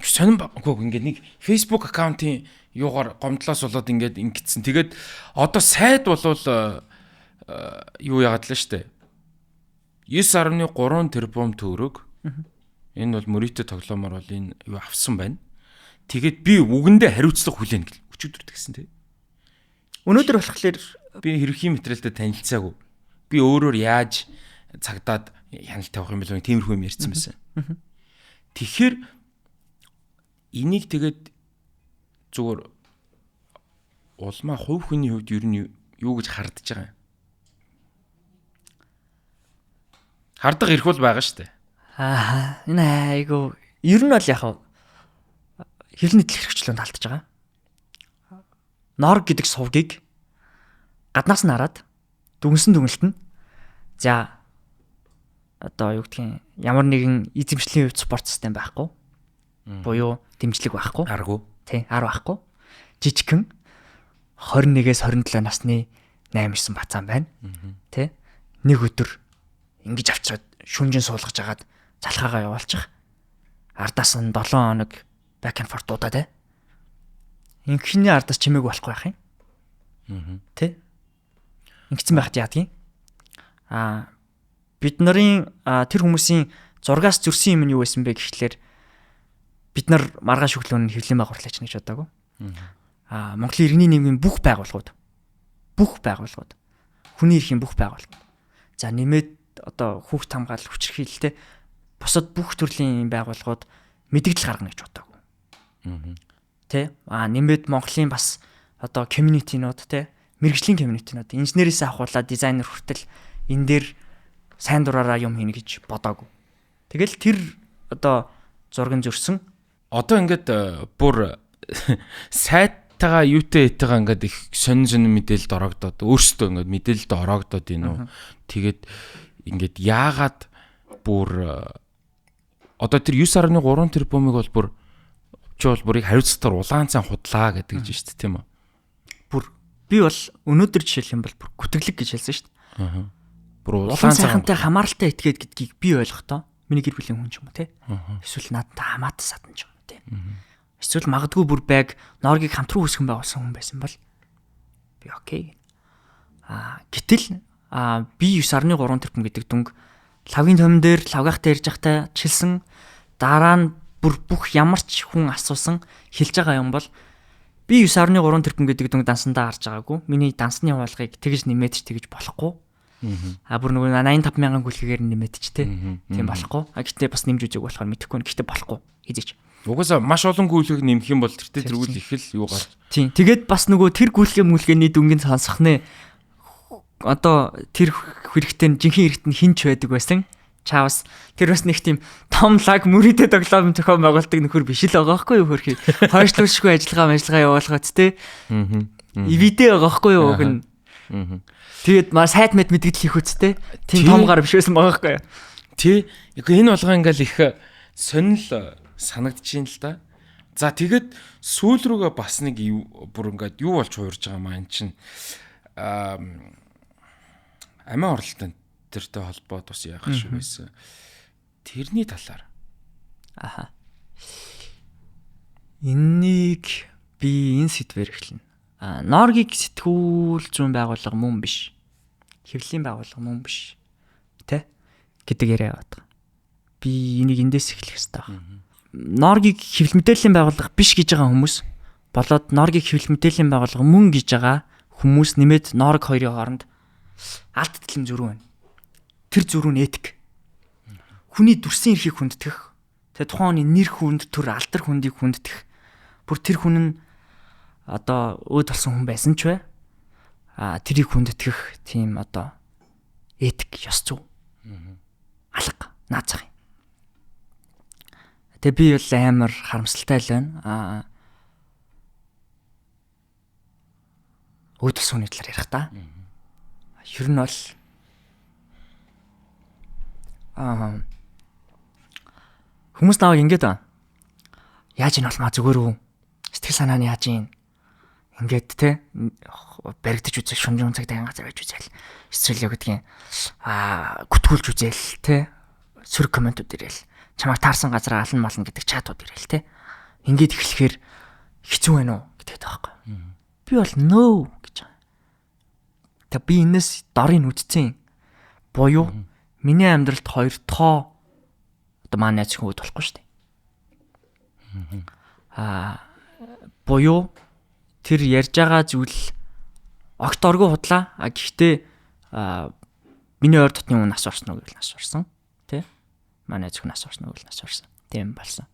сонирн баггүй ингээд нэг Facebook аккаунтын юугаар гомдлоос болоод ингээд ингэсэн. Тэгээд одоо сайд болвол юу яагаад л штэ. 9.3 тэрбум төгрөг. Энэ бол мөрөйтэй тоглоомоор бол энэ юу авсан байна. Тэгээд би үгэндээ хариуцлага хүлээнэ гэл өчигдөр тэгсэн тий. Өнөөдөр болохоор би хэрхэн материалтай танилцаагүй. Би өөрөөр яаж цагдаад хяналт тавих юм бэ тиймэрхүү юм ярьсан байсан. Тэгэхээр энийг тэгээд зүгээр улмаа хувь хүний хувьд ер нь юу гэж хардж байгаа юм. Хардаг ирэх бол байгаа шүү дээ. Энэ айгу ер нь бол яг хэлний тэл хэрэгчлөөнд алдаж байгаа. Нор гэдэг сувгийг гаднаас нь хараад дүнсэн дүнэлт нь за одоо юу гэдгийг ямар нэгэн эзэмшлийн хувьд спорт систем байхгүй. Буюу дэмжлэг байхгүй. Аргу. Тий, 10 байхгүй. Жижигхэн 21-ээс 27 насны 8-9 бацаан байна. Тэ? Нэг өдөр ингэж авчираад шүнжин суулгаж агаад залхаагаа явуулчих. Ардаас нь 7 хоног back and forth дуудаа тэ. Инхний ардаас чимээг болохгүй байх юм. Тэ? Ингэсэн байхад яадгийн. Бид нарын тэр хүмүүсийн зургаас зөрсөн юм нь юу байсан бэ гэхлээр бид нар маргааш өглөө нь хэвлэлийн байгуурлаач гэж бодоагүй. Монголын иргэний нийгмийн бүх байгууллагууд хүний эрхийн бүх байгууллагууд. За нэмээд одоо хүүхд хамгаалал хүчирхийлэлтэй бусад бүх төрлийн байгууллагууд мэдээлэл гаргана гэж бодоагүй. Тэ? Нэмээд Монголын бас одоо community-нууд тэ мэрэгжлийн community-нууд инженерээс ахуулаад дизайнер хүртэл энэ дээр сайн дураараа юм хийнэ гэж бодоагүй. Тэгэл тэр одоо зургийн зөрсөн одоо ингээд бүр сайтаа юутэй хэтэйгээ ингээд их сонин мэдээлэлд ороогдоод өөрсдөө ингээд мэдээлэлд ороогдоод ийн үү. Тэгээд ингээд яагаад бүр одоо тэр 9.3 тэрбумыг бол бүр бүрийг хариуцлагатаар улаан цай худлаа гэдэг гэж шүү дээ тийм үү. Бүр би бол өнөөдөр жишээл юм бол бүр гүтгэлэг гэж хэлсэн шүү дээ. Бүр улаан цайхантай хамааралтай этгээд гэдгийг би ойлгохдоо миний гэр бүлийн хүн ч юм уу те. Эсвэл надад хамаатай садан ч юм уу те. Эсвэл магадгүй бүр байг Норгийг хамтран үүсгэн байгуулсан хүн байсан бол би окей. Гэтэл би 9.3 тэрбум гэдэг дүнг лавгийн томн дээр лавгахтай ярьж байхдаа чилсэн дараа нь бүр бүх ямар ч хүн асуусан хэлж байгаа юм бол би 9.3 тэрбум гэдэг дүнг дансандаа харж байгаагүй. Миний дансны хуулгыг тэгж нэмээд ч тэгж болохгүй. Бүр нөгөө 85 мянган хүлгээр нэмээд ч тийм болохгүй. Гэхдээ бас нэмж үзег болохоор мэдэхгүй. Гэхдээ болохгүй. Хизээч. Угаасаа маш олон гүйлгийг нэмэх юм бол тэртээ тэргүүл их л юу гарч. Тийм. Тэгээд бас нөгөө тэр гүйлгээний дүнгийн сонсох нэ одоо тэр хэрэгтэй жинхэнэ хэрэгтэн хинч байдаг байсан. Чаавс тэр бас нэг тийм том лаг мөрөдө тоглоом зохион байгуулдаг нөхөр биш л байгаа байхгүй юу хөрхий. Хойшлуулшгүй ажиллагаа явуулгаад те. Ивидээ байгаа байхгүй юу уг нь. Тэгээд маа сайд мэдгэл хийх үсттэй. Тийм том гар биш байсан байгаа байхгүй юу. Тий. Энэ болгоо ингээл их сонирхол санагдчихээн л да. За тэгээд сүүл рүүгээ бас нэг бүр ингээд юу болж хуурж байгаа маань чинь амиа оролтын тэртэй холбоод бас яах шиг байсан. Тэрний талаар. Энийг би энэ сэдвээр эхлэнэ. Норгийг сэтгүүл зүүн байгууллага мөн биш. Хэвлэлийн байгууллага мөн биш. Тэ? Гэдэг яриа яваад байгаа. Би энийг эндээс эхлэх хэрэгтэй байна. Норгийг хэвлэл мэдээллийн байгууллага биш гэж байгаа хүмүүс болоод Норгийг хэвлэл мэдээллийн байгууллага мөн гэж байгаа хүмүүс нэмээд Норг хоёрын хооронд алт дэлгэм зөрүү байна. Тэр зөрүү нь этик. Хүний дүрсэн эрхийг хүндэтгэх. Тэгээ тухайн хүний нэр хүнд төр алдар хүндийг хүндэтгэх. Бүр тэр хүн нь одоо өөд болсон хүн байсан ч бай. Тэрийг хүндэтгэх тийм одоо этик ёс зүй. Алга наацах юм. Тэгээ би бол амар харамсалтай л байна. Өөд болсон хүний талаар ярих та. Ер нь бол хүмүүс наваг ингэж байна. Яаж ин болмаа зүгээр үү? Сэтгэл санааны яаж ин ингээд те баригдаж үзэл шунжин цаг дайан газар байж үзэл. Эсвэл яг гэдгийг гүтгүүлж үзэл те сөрөг комментууд ирээл. Чамайг таарсан газар алан мална гэдэг чатууд ирээл те. Ингээд эхлэхээр хэцүү байна уу гэдэг таахгүй. Би бол no гэж байгаа. Тэг би энэс дорыг үтцэн. Буюу миний амьдралд хоёр тоо одоо манай найз хүн болохгүй шүү дээ. Буюу тэр ярьж байгаа зүйл огт оргүй худлаа. Гэхдээ миний ойр дотны хүн нас орсон уу гэвэл нас орсон. Тэ? Манай найз хүн нас орсон уу гэвэл нас орсон. Тийм болсон.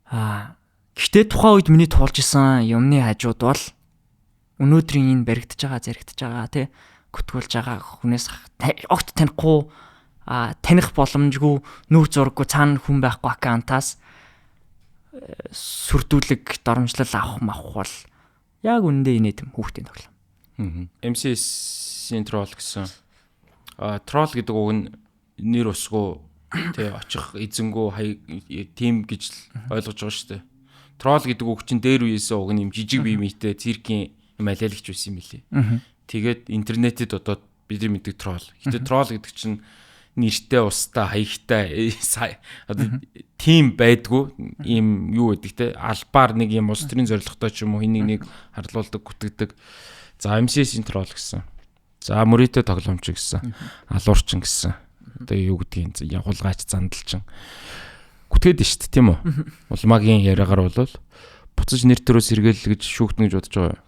Гэхдээ тухайн үед миний туулж исэн юмны хажууд бол өнөөдрийн энэ баригдаж байгаа, зэрэгдэж байгаа, тэ гүтгүүлж байгаа хүнээс огт танихгүй таних боломжгүй нүүр зураггүй цаана хүн байхгүй аккаунтаас сүрдүүлэг доромжлол авах бол яг үндэ инээдэм хүүхдийн тоглоом. MCS-ийн трол гэсэн. Тролл гэдэг үг нь нэр усгүй тий очих эзэнгүү тим гэж ойлгож байгаа шүү дээ. Тролл гэдэг үг чинь дээр үеэсээ уг нь юм жижиг бие биетэй циркийн юм алиалагч байсан юм билий. Тэгээд интернетэд одоо бидний мэддэг тролл. Гэтэ тролл гэдэг чинь нэртэй устаа хаягтай одоо тим байдгүй ийм юу гэдэг те албаар нэг юм улс төрийн зорилготой ч юм уу хэнийг нэг харлуулдаг гүтгдэг. За MCS-ийн тролл гэсэн. За мөрөөдөө тоглоомч гэсэн. Алуурчин гэсэн. Одоо юу гэдгийг явуулгаач зандалчин. Гүтгээд нь шүү дээ тийм үү? Улмаагийн яриагаар бол буцаж нэр төрөө сэргээл гэж шүүхтэн гэж бодож байгаа.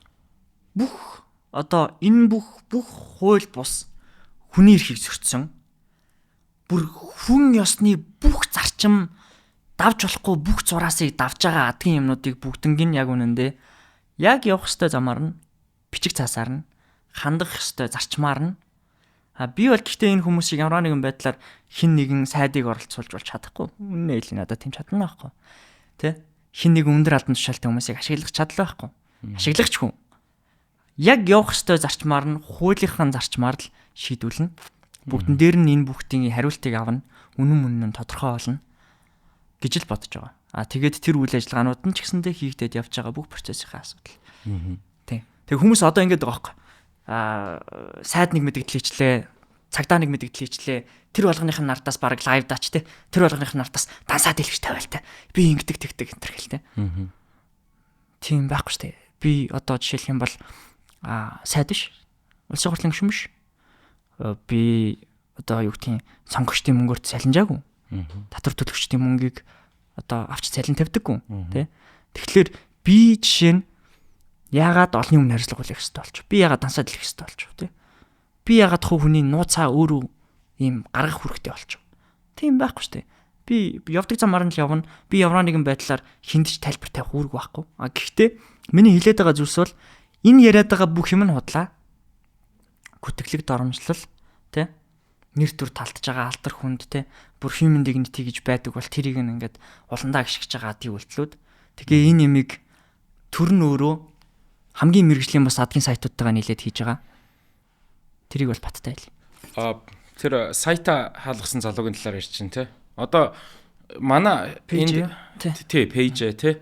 Бүх одоо энэ бүх хууль бус хүний эрхийг зөрчсөн. Бүр хүн ёсны бүх зарчим давж болохгүй бүх зураасыг давж байгаа адгийн юмнуудыг бүгднийг яг үнэндээ яг явах ёстой замаар нь бичиг цаасаар нь хандах ёстой зарчмаар нь би бол гэхдээ энэ хүмүүсийг ямар нэгэн байдлаар хин нэгэн сайдыг оролцуулж болж чадахгүй. Үнэ хэлээ надад тийм чадна байхгүй. Тэ? Хин нэг өндөр албан тушаалтай хүмүүсийг ашиглах чадлаа байхгүй. Ашиглагч хүн. Яг явах ёстой зарчмаар нь хуулийнхын зарчмаар л шийдүүлнэ. Бүгдэн дээр нь энэ бүгдийн хариултыг авна. Үнэн мөн нь тодорхой болно гэж л бодож байгаа. Тэгээд тэр үйл ажиллагаанууд нь ч гэсэндээ хийгдээд явж байгаа бүх процессын асуудал. Тэг хүмүүс одоо ингэдэг байгаа байхгүй. Сайд нэг мэдээлэл хийчлээ, цагдаа нэг мэдээлэл хийчлээ. Тэр болгоныхын нартаас баг лайв даач те. Тэр болгоныхын нартаас дансаад хэлж тавиалтай. Би ингэдэг тэгдэг энэ төр хэлтэй. Тийм байхгүй штэ. Би одоо жишээлх юм бол сайд биш. Улсын хурлын гишүүн биш. Би одоо юу гэдгийг сонгогчдын мөнгөөр салинжаагүй. Татвар төлөгчдийн мөнгийг одоо авч цалин тавьдаггүй тий. Тэгэхээр би жишээ нь яагаад олонний өмнө харьцлага хүлээх ёстой болчих. Би яагаад дансаад хэлэх ёстой болчих тий. Би яагаад хүний нууцаа өөрөө ийм гаргах хүрэгтэй болчих. Тийм байхгүй шүү дээ. Би явдаг замаар нь л явна. Би ямар нэгэн байдлаар хиндэж тайлбар тавих үүрэг байхгүй. Гэхдээ миний хэлээд байгаа зүйлс бол энэ яриад байгаа бүх юм нь худлаа. Гүтгэлэг доромжлол тий. Нэр төр талтж байгаа алдар хүнд те бүр human dignity гэж байдаг бол тэрийг ингээд уландаа гიშгэж байгаа тий үйлдэлүүд. Тэгээ энэ ямиг төр нь өөрөө хамгийн мэрэгжлийн бас адгийн сайтуудтайгаа нийлээд хийж байгаа. Тэрийг бол баттай байл. Тэр сайта хаалгасан залуугийн талаар ярьж чинь те. Одоо манай пэйж те.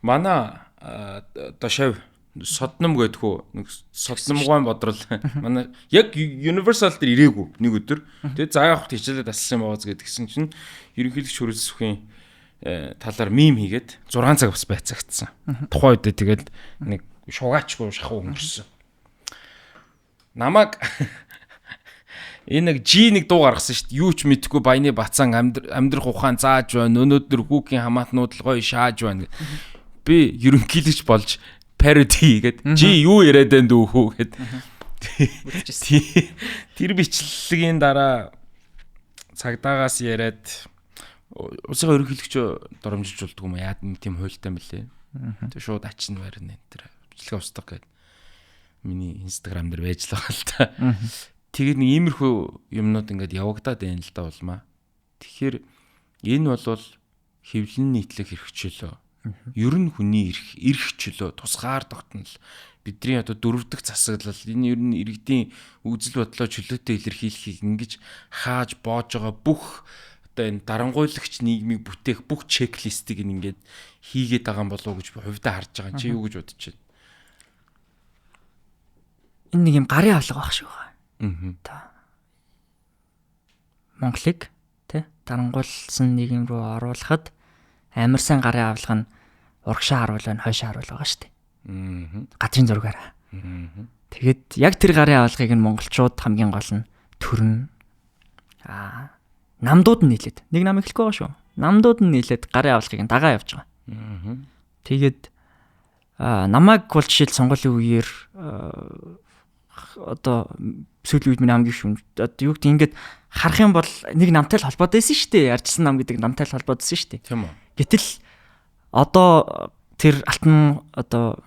Манай одоо шав содном гэдгүү нэг содномгой бодрол манай яг Universal дээр ирээгүй нэг өдөр. Тэгээд заа явахт хичээлээ тасалсан байгааз гэдгсэн чинь ерөнхийлөгч хөрөлсөхийн талаар мим хийгээд 6 цаг бас байцаагцсан. Тухайн үед тэгээд нэг шугаачгүй шахуу өнгөрсөн. Намаг энэ нэг G1 дуу гаргасан шүү дээ. Юу ч мэдхгүй баяны бацаан амьдрах ухаан зааж байна. Өнөөдөр хүүхийн хамаатнууд л гоё шааж байна. Би ерөнхийлөгч болж parody гэдэг. Жи юу яриад байна дүүхүү гэд. Тэр бичлэгийн дараа цагдаагаас яриад улсын ерөнхийлөгчөө доромжилж болдгоо юм яа тийм хуйлтай мөлий. Тэг шууд ачна барина энэ тэр бичлэгээ устгах гэд. Миний Instagram дээр байж л байгаа л та. Тэгээд нэг иймэрхүү юмнууд ингээд явагдаад байна л да улмаа. Тэгэхээр энэ бол хэвлэн нийтлэх хэрэгчлөө. Ер нь хүний эрх чөлөө тусгаар тогтнол бидний одоо дөрөвдөг засаглал энэ ер нь иргэдийн үзэл бодлоо чөлөөтэй илэрхийлэхийг ингэж хааж боож байгаа бүх одоо энэ дарангуйлагч нийгмийг бүтээх бүх чеклистийг ингээд хийгээд байгаа юм болов уу гэж би хувьдаа харж байгаа. Чи юу гэж бодож байна? Энэ нэг юм гарын авлага байх шиг байна. Та Монголыг тий дарангуйлсан нийгэм рүү оруулахад амар сайн гарын авлага нь урагшаа харуул байна, хойшоо харуул байгаа шүү дээ. Гадрын зургаараа. Тэгээд яг тэр гарын авалгыг нь монголчууд хамгийн гол нь төрн намдууд нь нийлээд нэг нам эхлэхгүй байгаа шүү. Намдууд нь нийлээд гарын авалгыг нь дагаа явж байгаа. Тэгээд намайг бол жишээл сонгуулийн үеэр одоо сүүлийн үед миний хамгийн шүн одоо юу гэдэг ингээд харах юм бол нэг намтай л холбоотой байсан шүү дээ. Ярьжсан нам гэдэг намтай л холбоотой байсан шүү дээ. Тийм үү. Гэтэл одоо тэр алтан одоо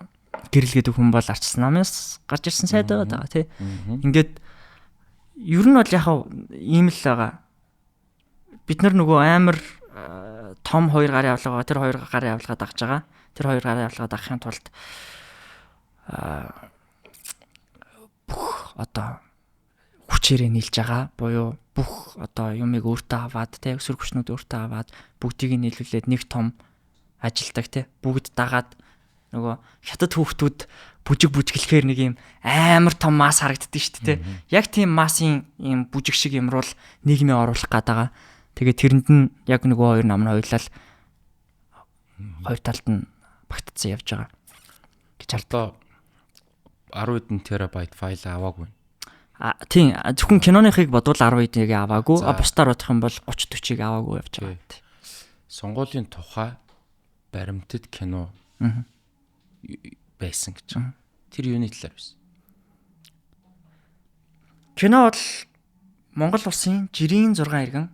гэрэл гэдэг хүн бол арчсан намаас гарч ирсэн сайд байгаа тий. Ингээд ер нь бол яхав ийм л байгаа. Бид нар нөгөө амар том хоёр гарын авлага тэр хоёр гарын авлагаа дагж байгаа. Тэр хоёр гарын авлагаа дагахын тулд бүх одоо хүчээрээ нийлж байгаа. Буюу бүх одоо юмыг өөртөө аваад те өсвөр хүчнүүд өөртөө аваад бүгдийг нийлүүлээд нэг том ажилдаг те бүгд дагаад нөгөө хятад хүүхдүүд бүжиглэхээр нэг юм амар том масс харагддаг шүү дээ те. Яг тийм массын юм бүжиг шиг юмруул нийгмээ оруулах гээд байгаа. Тэгээд тэрэнд нь яг нөгөө хоёр нам нь хоёулаа хоёр талд нь багтцсан явж байгаа гэж хардаа 10 хэдэн терабайт файл аваагүй. Тийм зөвхөн киноныхыг бодвол 10 хэднийг аваагүй. Бусдаар бодох юм бол 30 40-ыг аваагүй явж байгаа. Сонгуулийн тухай баримтат кино байсан гэж байна. Тэр юуны талаар байсан? Кино бол Монгол улсын жирийн 6 иргэн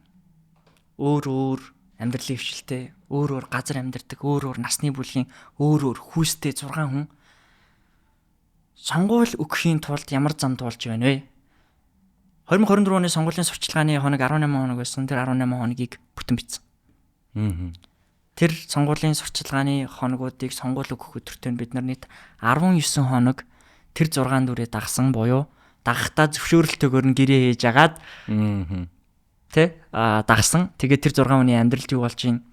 өөр амьдралын хвшилтэй, өөр газар амьдардаг, өөр насны бүлгийн, өөр хүүстэй 6 хүн сонгуул өгөхийн тулд ямар зам туулж байна вэ? 2024 оны сонгуулийн сурчлагын хоног 18 хоног байсан. Тэр 18 хоногийг бүтэн бичсэн. Тэр сонгуулийн сурчлагын хоногуудыг сонгуул өгөх өдөртөө бид нар нийт 19 хоног тэр 6 дүрээ дагсан буюу дагахтаа зөвшөөрөлтөөр нь гэрээ хийж агаад дагсан. Тэгээд тэр 6 хүний амьдралд юу болж ийн?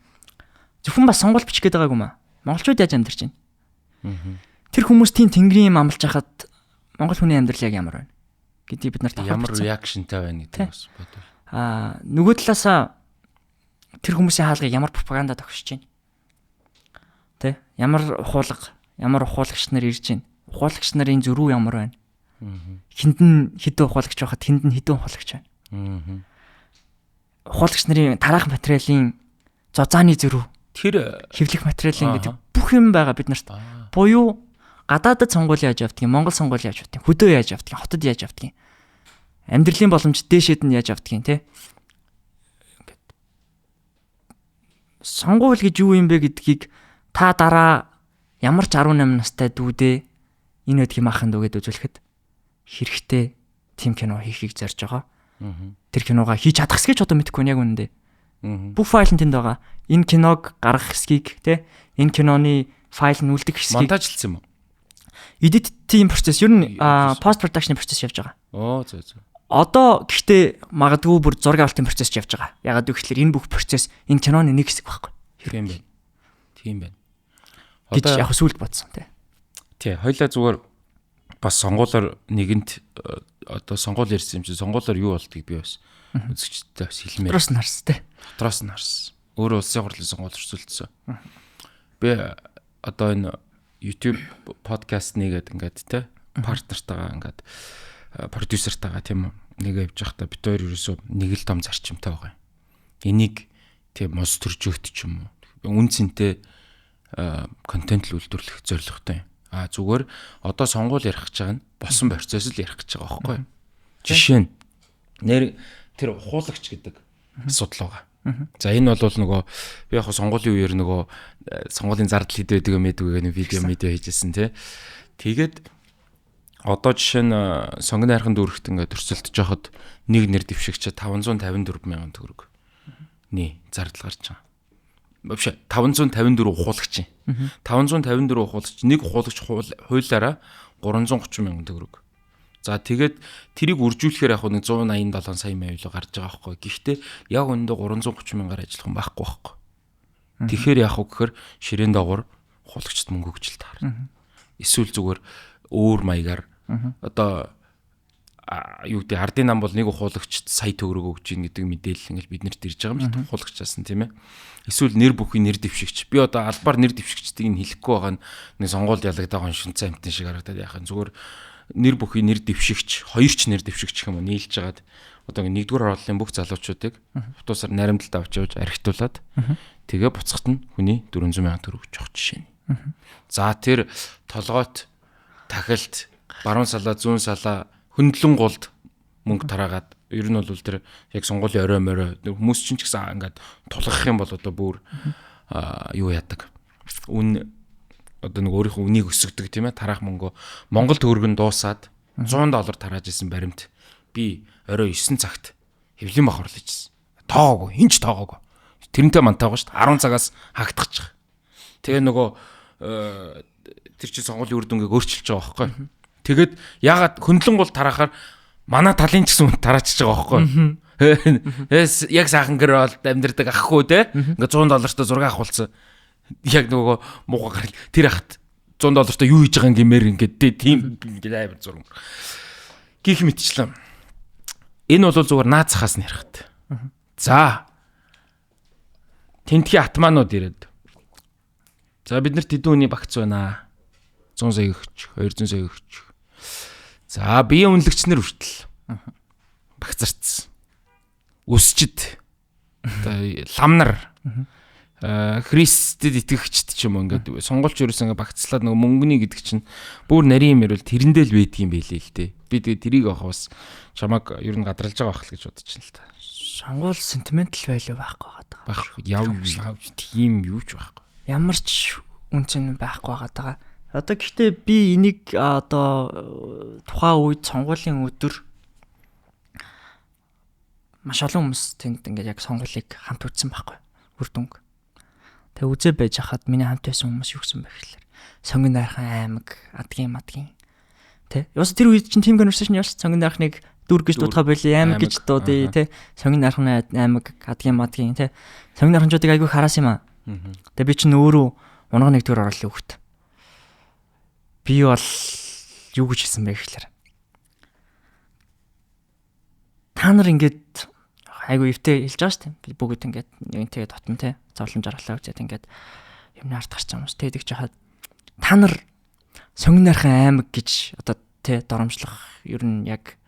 Зөвхөн бас сонгуул бичих гээд байгаагүй маа. Монголчууд яаж амьдарч байна? Тэр хүмүүс тийм тэнгэрийн юм амлаж хахад монгол хүний амьдрал яг ямар байна гэдгийг бид нарт ямар реакшнтай байна гэдэг бас бодвол. Нөгөө талаасаа тэр хүмүүсийн хаалгыг ямар пропаганда тогшиж байна? Тэ? Ямар ухуулагч нар ирж байна? Ухуулагч нарын зөрүү ямар байна? Хэдэн ухуулагч байхад хэдэн ухуулагч байна? Ухуулагч нарын тараах материалын зозааны зөрүү, тэр хэвлэх материалын гэдэг бүх юм байгаа бид нарт. Буюу гадаадд сонгуул яаж явдгийг, Монгол сонгуул яаж явдгийг, хөдөө яаж явдгийг, хотод яаж явдгийг, амьдралын боломж дээшэд нь яаж явдгийг те. Сонгуул гэж юу юм бэ гэдгийг та дараа ямар ч 18 настай дүүдээ энэ өдгийн махан дүүгээд үзүүлэхэд хэрэгтэй тим кино хийхийг зорж байгаа. Тэр киногаа хийж чадах хэсгийг ч одоо мэдэхгүй яг үнэндээ. Бүх файл нь тэнд байгаа. Энэ киног гаргах хэсгийг те, энэ киноны файл нь үлдэх хэсгийг монтажлсан юм уу? Editing процесс ер нь post production процесс явж байгаа. Зөө. Одоо гэхдээ магадгүй бүр зураг авалтын процесс явж байгаа. Ягаад гэвэл энэ бүх процесс энэ киноны нэг хэсэг байхгүй. Тийм байна. Гэж яг сүлд бодсон тий. Хоёлаа зүгээр бас сонгуулаар нэгэнт одоо сонгуул ярьсан юм чи сонгуулаар юу болдгийг би бас үзэгчтэй бас хэлмээр. Дотроос нь харсан тий. Дотроос нь харсан. Өөрөө улсын хурлын сонгуул өрсөлдсөн. Би одоо энэ YouTube подкаст нэгээд ингээд те партнертайгаа ингээд продюсертайгаа тийм нэг явж байхдаа бид хоёр ерөөсөө нэг л том зарчимтай байгаа юм. Энийг тийм мос төржөөгт ч юм уу үн цэнтэй контент л үйлдвэрлэх зорилготой юм. Зүгээр одоо сонгуул ярих гэж байгаа нь болсон процесс л ярих гэж байгаа байхгүй юу? Жишээ нь тэр ухуулагч гэдэг асуудал байгаа. За энэ бол нөгөө би яг сонгуулийн үеэр нөгөө сонгуулийн зардал хэд байдаг юм гэдэг нэг видео хийжсэн тий. Тэгээд одоо жишээ нь сонгоны хайрхан дүүрэгт ингээд төрсөлдөж байхад нэг нэр дэвшигч 554 мянган төгрөг зардал гарч байгаа. Вообще 554 ухуулагч юм. 554 ухуулагч нэг ухуулагч хуулиараа 330 мянган төгрөг. За тэгээд тэрийг үржүүлэхээр яг нэг 187 сая маяг гарч байгаа байхгүй. Гэхдээ яг өндөө 330 мянгаар ажиллах юм байхгүй байхгүй. Тэгэхээр яг гэхээр ширээн доогуур ухуулагчд мөнгө өгч л таарна. Эсвэл зүгээр өөр маягаар одоо юу гэдэг ардын нам бол нэг ухуулагчд сая төгрөг өгч ийн гэдэг мэдээлэл ингээл биднэрт ирж байгаа юм л ухуулагчаас нь тийм ээ. Эсвэл нэр бүхий нэр дэвшигч. Би одоо албаар нэр дэвшигчдийг нь хэлэхгүй байгаа нэг сонгуульд ялагдаад байгаа шүнцэн амтны шиг харагдаад яхаа зүгээр нэр бүхий нэр дэвшигч, хоёр ч нэр дэвшигч юм уу нийлж жагаад одоо нэгдүгээр орлын бүх залуучуудыг автобусаар наримдалд авч явж архитуулаад тэгээ буцахт нь хүний 400 сая төгрөг өгч жишээ нь. За тэр толгойт тахилт баруун салаа зүүн салаа хөндлөн гулд мөнгө тараагаад ер нь бол тэр яг сонгуулийн орой морой хүмүүс чинь ч гэсэн ингээд тулгах юм бол одоо бүр юу яадаг үн одоо нэг өөрийнхөө үнийг өсгдөг тийм ээ тараах мөнгө Монгол төгрөгөнд дуусаад $100 тарааж исэн баримт би орой 9 цагт хэвлэн бах орлож исэн. Тоогоо хинч тоогоогүй. Тэрнтэй мантайгаа шүү дээ 10 цагаас хагдчихж байгаа. Тэгээ нөгөө тэр чинь сонгуулийн үр дүнгийг өөрчилж байгаа байхгүй. Тэгээд ягаад хөндлөн гол тараахаар Манай талын ч гэсэн тараачж байгаа байхгүй. Яг сайхан гэр бол амьдрдаг ахгүй те. Ингээ $100 зураг авахулсан. Яг нөгөө муугаа гарал тэр ахт $100 юу хийж байгаа гэмээр ингээд тийм ингээд амар зураг. Гих мэтчлээ. Энэ бол зүгээр наацхаас нэрхт. За. Тэнтгийн атманууд ирээд. За бид нарт хэдэн үний багц байна. 100 сая өгч, 200 сая өгч. За биеийн үнэлэгчнэр хүртэл багцарцсан. Үсчид. Ламнар. Христэд итгэгчд ч юм уу ингээд сонголч ерөөс ингээд багцлаад нөгөө мөнгөний гэдэг чинь бүр нарийн мэрвэл тэрэндээ л байдгийм байлээ л дээ. Би тэгээ тэрийг авах бас чамаг ер нь гадралж байгаа байх л гэж бодож байна л та. Сонгуул sentimental value байхгүй байгаа. Байхгүй яв тийм юу ч байхгүй. Ямар ч үнцэн байхгүй байгаа. Одоо гэхдээ би энийг одоо тухайн үед сонгуулийн өдөр маш олон хүмүүс тэнд ингээд яг сонгуулийг хамт үзсэн байхгүй. Үр дүнг. Тэг үзээ байж хахад миний хамт байсан хүмүүс юу гэсэн бэ гэхээр Сонгон Найрхан аймаг адгийн тэ. Яс тэр үед чинь team conversation явуулсан Сонгон Найрхныг дүр гэж дуудах байли аймаг гэж дуудъя тэ. Сонгон Найрхан аймаг адгийн тэ. Сонгон Найрханчуудыг айгүй хараас юм аа. Тэг би чинь өөрөө унга нэгдүгээр орлоо хөвгт. Би бол юу гэж хэлсэн бэ гэхээр та нар ингээд айгу ивтэй хэлж байгаа шүү дээ. Би бүгд ингээд нэгэнтэйгээ дотн те зовлон жаргалаа үзээд ингээд юмны арт гарч байгаа юм шүү. Тэгж яхад та нар Сонгон Найрхан аймаг гэж одоо те доромжлох ер нь яг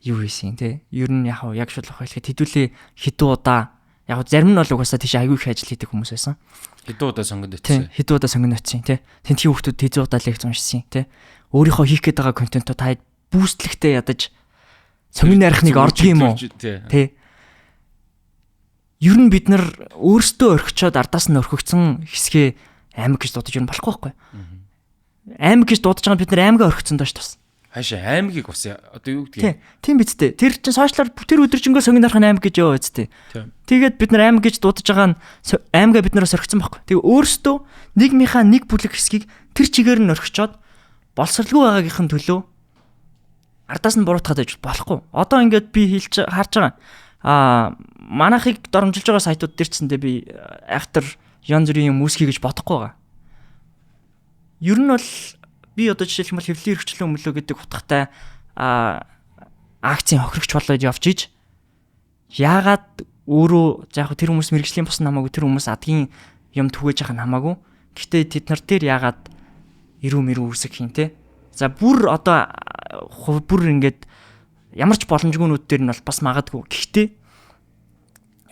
юу хийсэн те. Ер нь яг шулах байлгээд хэдүүлээ хэдэн удаа яг зарим нь бол угаасаа тийш айгу их ажил хийдэг хүмүүс байсан. Хэдэн удаа сонгонд очсон. Хэдэн удаа сонгонд очсон те. Тэнтхийн хүүхдүүд хэдэн удаа лекц уншсан те. Өөрийнхөө хийх гээд байгаа контентоо та бүүстлэхтэй ядаж Сонгон Найрхныг ордго юм уу? Тэ. Ер нь бид нар өөрсдөө орхичоод ардаас нь орхигдсон хэсгээ аймаг гэж дуудаж ер нь болохгүй байхгүй. Аймаг гэж дуудаж байгаа бид нар аймагаа орхигдсон доош тас. Хаашаа аймгийг бас одоо юу гэдэг юм? Тийм биз дээ. Тэр чинь сошиалар тэр өдөржингөө Сонгон Найрхан аймаг гэж яваа үсттэй. Тэгээд бид нар аймаг гэж дуудаж байгаа нь аймагаа бид нараас орхигдсон байхгүй. Тэгээ өөрсдөө нийгмийнхаа нэг бүлэг хэсгийг тэр чигээр нь орхичоод боловсралгүй байгаагийнхын төлөө ардаас нь буруутгаад байж болохгүй. Одоо ингээд би харж байгаа. Манайхыг доромжилж байгаа сайтууд дээр ч зэндээ би актер янз бүрийн юм үүсгий гэж бодохгүй байгаа. Ер нь бол би одоо жишээлбэл хэвлэлийн хэрэгчлэн өмлөө гэдэг утгатай акцийн хохирогч болоод явж иж яагаад өөрөө яг тэр хүмүүс мэрэгжлийн бос намаагүй тэр хүмүүс адгийн юм түгэж байгаа намаагүй. Гэхдээ тэд нар дээр яагаад ирүү мэрүү үсэг хийн те. За бүр одоо бүр ингээд ямар ч боломжгүйнүүд дээр нь бол бас магадгүй. Гэхдээ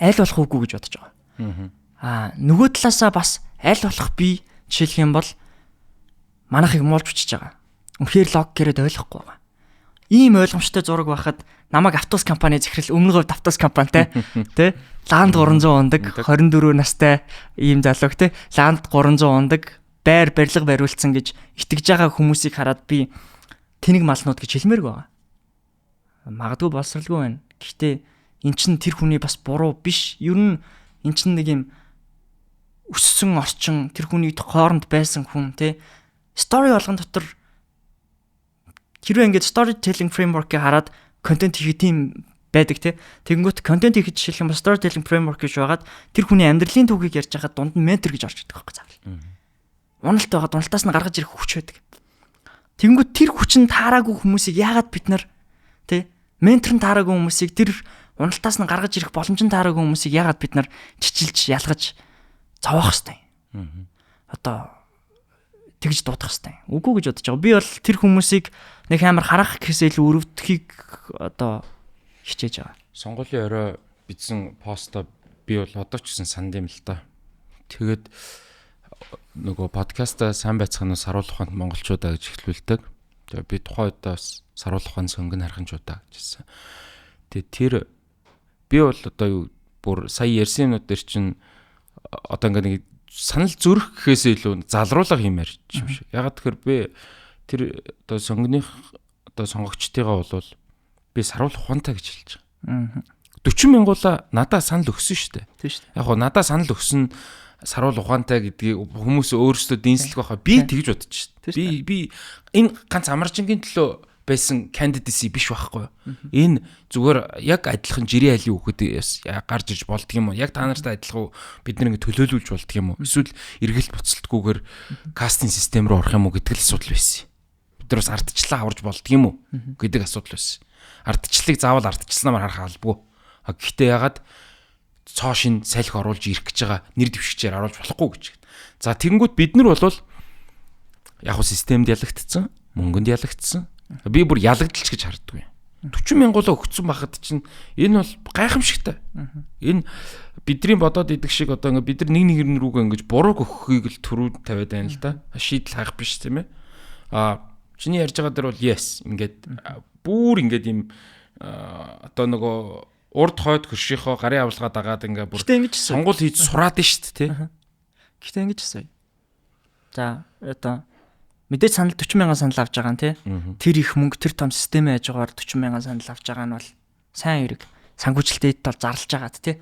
аль болох үгүй гэж бодож байгаа. Нөгөө талаасаа бас аль болох би жишээлх юм бол манайхыг муулж бичиж байгаа. Үнэхээр лог гэрэд ойлгохгүй байгаа. Ийм ойлгомжтой зураг байхад намайг автобус компани захирал өмнө говьд автобус компанитай тий Ланд 300 ундаг 24 настай ийм залууг тий Ланд 300 ундаг барилга бариулсан гэж итгэж байгаа хүмүүсийг хараад би тэнэг малнууд гэж хэлмээрг байгаа. Магадгүй боловсралгүй байна. Гэхдээ эн чин тэр хүний бас буруу биш. Ер нь эн чин нэг юм өссөн орчин тэр хүний хооронд байсан хүн те story болгон дотор хэрвээ ингээд storytelling framework-ыг хараад контент хийх тийм байдаг те. Тэгэнгүүт контент хийх жишээлх юм бол storytelling framework гэж байгаад тэр хүний амьдралын түүхийг ярьж байхад дунд нь ментор гэж орж ирдэг байхгүй заавал. Уналт байгаад уналтаас нь гаргаж ирэх хүч байдаг. Тэгэнгүүт тэр хүчин таараагүй хүмүүсийг яагаад бид нар те ментор нь таараагүй хүмүүсийг тэр уналтаас нь гаргаж ирэх боломж нь таараагүй хүмүүсийг яагаад бид нар чичилж ялгаж зовоох хэвтэй. Одоо тэгж дуудах хэвтэй. Үгүй гэж бодож байгаа. Би бол тэр хүмүүсийг нэг амар харах гэхээс илүү өрөвдөхийг одоо хичээж байгаа. Сонгуулийн орой бичсэн постоо би бол одоо ч гэсэн санд юм л та. Тэгээд нөгөө подкаста сайн байцгаана саруулах ухаанд монголчуудаа гэж эхлүүлдэг. Тэгээд би тухайн удаа бас саруулах ухаан Сонгон Найрханчуудаа гэжсэн. Тэгээд тэр би бол одоо юу бүр сая ярьсан юмнууд дээр чинь одоо ингээд нэг санал зүрх гэхээс илүү залруулах юм ярьж юм шиг. Ягаад тэгэхээр би тэр одоо сонгоных одоо сонгогчтойгоо бол би саруулах ухаантай гэж хэлж байгаа. 40 мянгуула надаа санал өгсөн шүү дээ. Тийм шүү дээ. Яг гоо надаа санал өгсөн саруул ухаантай гэдгийг хүмүүс өөрсдөө дийнслэх байхаа би тэгж бодож шүү дээ. Би энэ ганц амарчингийн төлөө байсан candidacy биш байхгүй юу? Энэ зүгээр яг адилхан жирийн айлын хүүхэд гарч иж болдго юм уу? Яг та нартай адилхан бид нэг төлөөлүүлж болдго юм уу? Эсвэл эргэлт буцалтгүйгээр кастинг систем рүү орох юм уу гэдэг л асуудал байсан. Бид нар бас ардчлалаа аварж болдго юм уу гэдэг асуудал байсан. Ардчлалыг заавал ардчлалнаар харах албагүй. Гэхдээ ягаад цоо шин салхи оруулж ирэх гэж байгаа нэр дэвшигчээр оруулж болохгүй гэж. За тэгэнгүүт бид нар бол яг хөө системд ялагдцсан, мөнгөнд ялагдцсан. Би бүр ялагдaltaч гэж харддаг юм. 40 мянгаулаа өгцөн байхад чинь энэ бол гайхамшигтай. Энэ бидний бодоод идэх шиг одоо ингээ бид нар нэг нэгэн рүүгээ ингэж бурууг өгөхийг л төрүүд тавиад байна л да. Шийдэл хайх биш тийм ээ. Чиний ярьж байгаа дээр бол yes ингээд бүр ингээд юм одоо нөгөө урд хойд хөршийнхөө гарын авалгаа дагаад ингээ бүр сонгуул хийж сураад нь шүү дээ тий. Гэхдээ ингэж асууя. За одоо мэдээж санал 40 мянган санал авч байгаа нь тий. Тэр их мөнгө тэр том систем яаж байгаагаар 40 мянган санал авч байгаа нь бол сайн хэрэг. Сангуучлалт эд бол зарлж байгаад тий.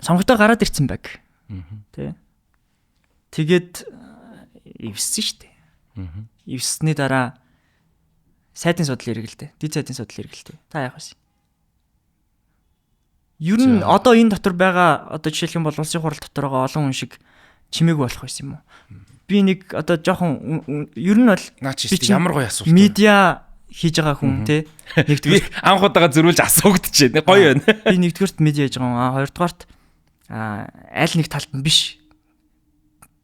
Сонгогдоо гараад ирсэн баг. Тий. Тэгээд ивссэн шүү дээ. Ивссний дараа сайдын судал эргэлдэ. Дэд сайдын судал эргэлдэ. Та яах вэ? Ер нь одоо энэ дотор байгаа одоо жишээлх юм бол улсын хурал дотор байгаа олон хүн шиг чимээгүй болох байсан юм уу? Би нэг одоо жоохон ер нь бол би ямар гоё асуулт. Медиа хийж байгаа хүн те нэгдүгээр анх удаага зөрүүлж асуугдчихэ. Гоё байна. Би нэгдүгээрт медиа хийж байгаа. Хоёрдугаарт аль нэг талд нь биш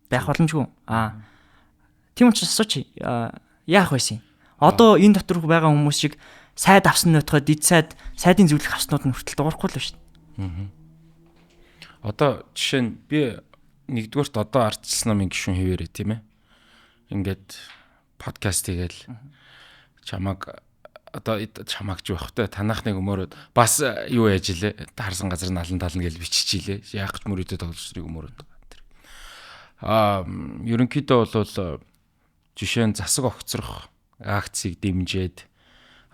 байх боломжгүй. Тийм учраас асууч яах вэ? Одоо энэ дотор байгаа хүмүүс шиг сайд авсан нөтгөө дид сайдын зөвлөх авснууд нь хүртэл дуурахгүй л шүү дээ. Одоо жишээ нь би нэгдүгээрт одоо ардчилсан намын гишүүн хэвээрээ тийм ээ. Ингээд подкаст хийгээл чамаг одоо чамагч байх та танахныг өмөрөөд бас юу яаж илээ таарсан газар налан тална гэж биччихилээ. Яах ч мөрөдөд тоглолцрыг өмөрөөд. Ерөнхийдөө бол жишээ нь засаг огцрох акцийг дэмжиж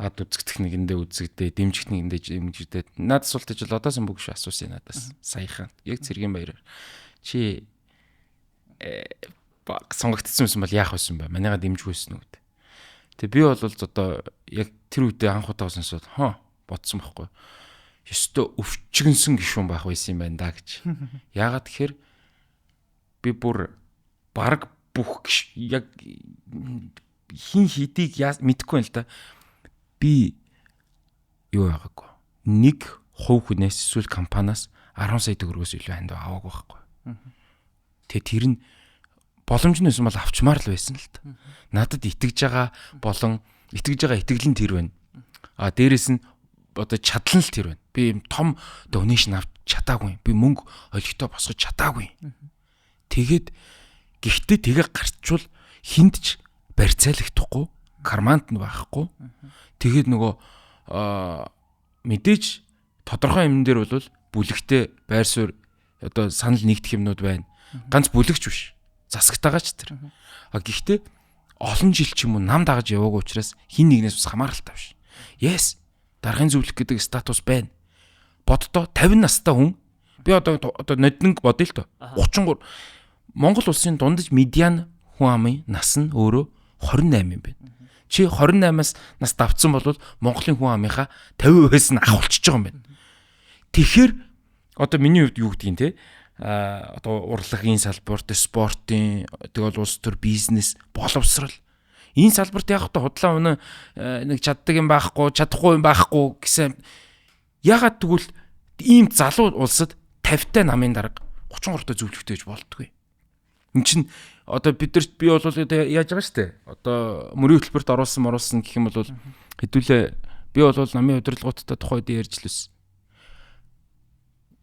ад үзэгдэх нэгэндээ үзэгдээ, дэмжих нэгэндээ дэмжигдээд надад асуулт ижил одоосон бүгш асуусан надаас саяхан яг цэргийн баяраар чи сонгогдсон юм бол яах байсан бэ? Манайга дэмжихгүйсэн үү гэдэг. Тэгээ би бол одоо яг тэр үедээ анх удаа сонсоод бодсон байхгүй. Ёстой өвчгөнсөн гишүүн байх байсан юм байна да гэж. Яагаад тэгэхээр би бүр баг бүх яг хин хидийг мэдэхгүй юм л да. Би юу яагаагүй. 1% хүнээс эсвэл компаниас 10 сая төгрөгөөс илүү ханд аваагүй байхгүй. Тэгээ тэр нь боломж нь байсан бол авчмаар л байсан л та. Надад итгэж байгаа болон итгэж байгаа итгэл нь тэр байна. Дээрээс нь одоо чадлан л тэр байна. Би юм том донешн авч чадаагүй. Би мөнгө олигтой босгож чадаагүй. Тэгээд гэхдээ тэгээ гарчвал хинд ч барьцаалагдахгүй, карманд нь байхгүй. Тэгээд нөгөө мэдээж тодорхой юм дээр бол бүлэгтэй байр суурь одоо санал нэгдэх юмнууд байна. Ганц бүлэгч биш. Засагтаагаач тэр. Гэхдээ олон жил ч юм уу нам дагаж яваагүй учраас хин нэгнээс бас хамааралтай биш. Yes. Даргын зөвлөх гэдэг статус байна. Боддоо 50 настай хүн би одоо ноднинг бодъё л доо. 33 Монгол улсын дундаж медиан хүн амын нас нь өөрөө 28 юм байна. Чи 28-аас нас давцсан бол Монголын хүн амынхаа 50%-аас нь авалчж байгаа юм байна. Тэгэхээр одоо миний хувьд юу гэдгийг те одоо урлагийн салбарт, спортын, тэгэл улс төр бизнес, боловсрал энэ салбарт яг одоо худлаа өнө нэг чаддаг юм байхгүй, чадахгүй юм байхгүй гэсэн ягаад тэгвэл ийм залуу улсад 50-тай намын дарга 33-тай зөвлөхтэй гэж болдгоо. Энд чинь одоо би бол яаж байгаа штэ. Одоо мөрийн хөтөлбөрт оруулсан гэх юм бол хэдүүлээ би бол намын удирдлагуудтай тухайд ярьж лээс.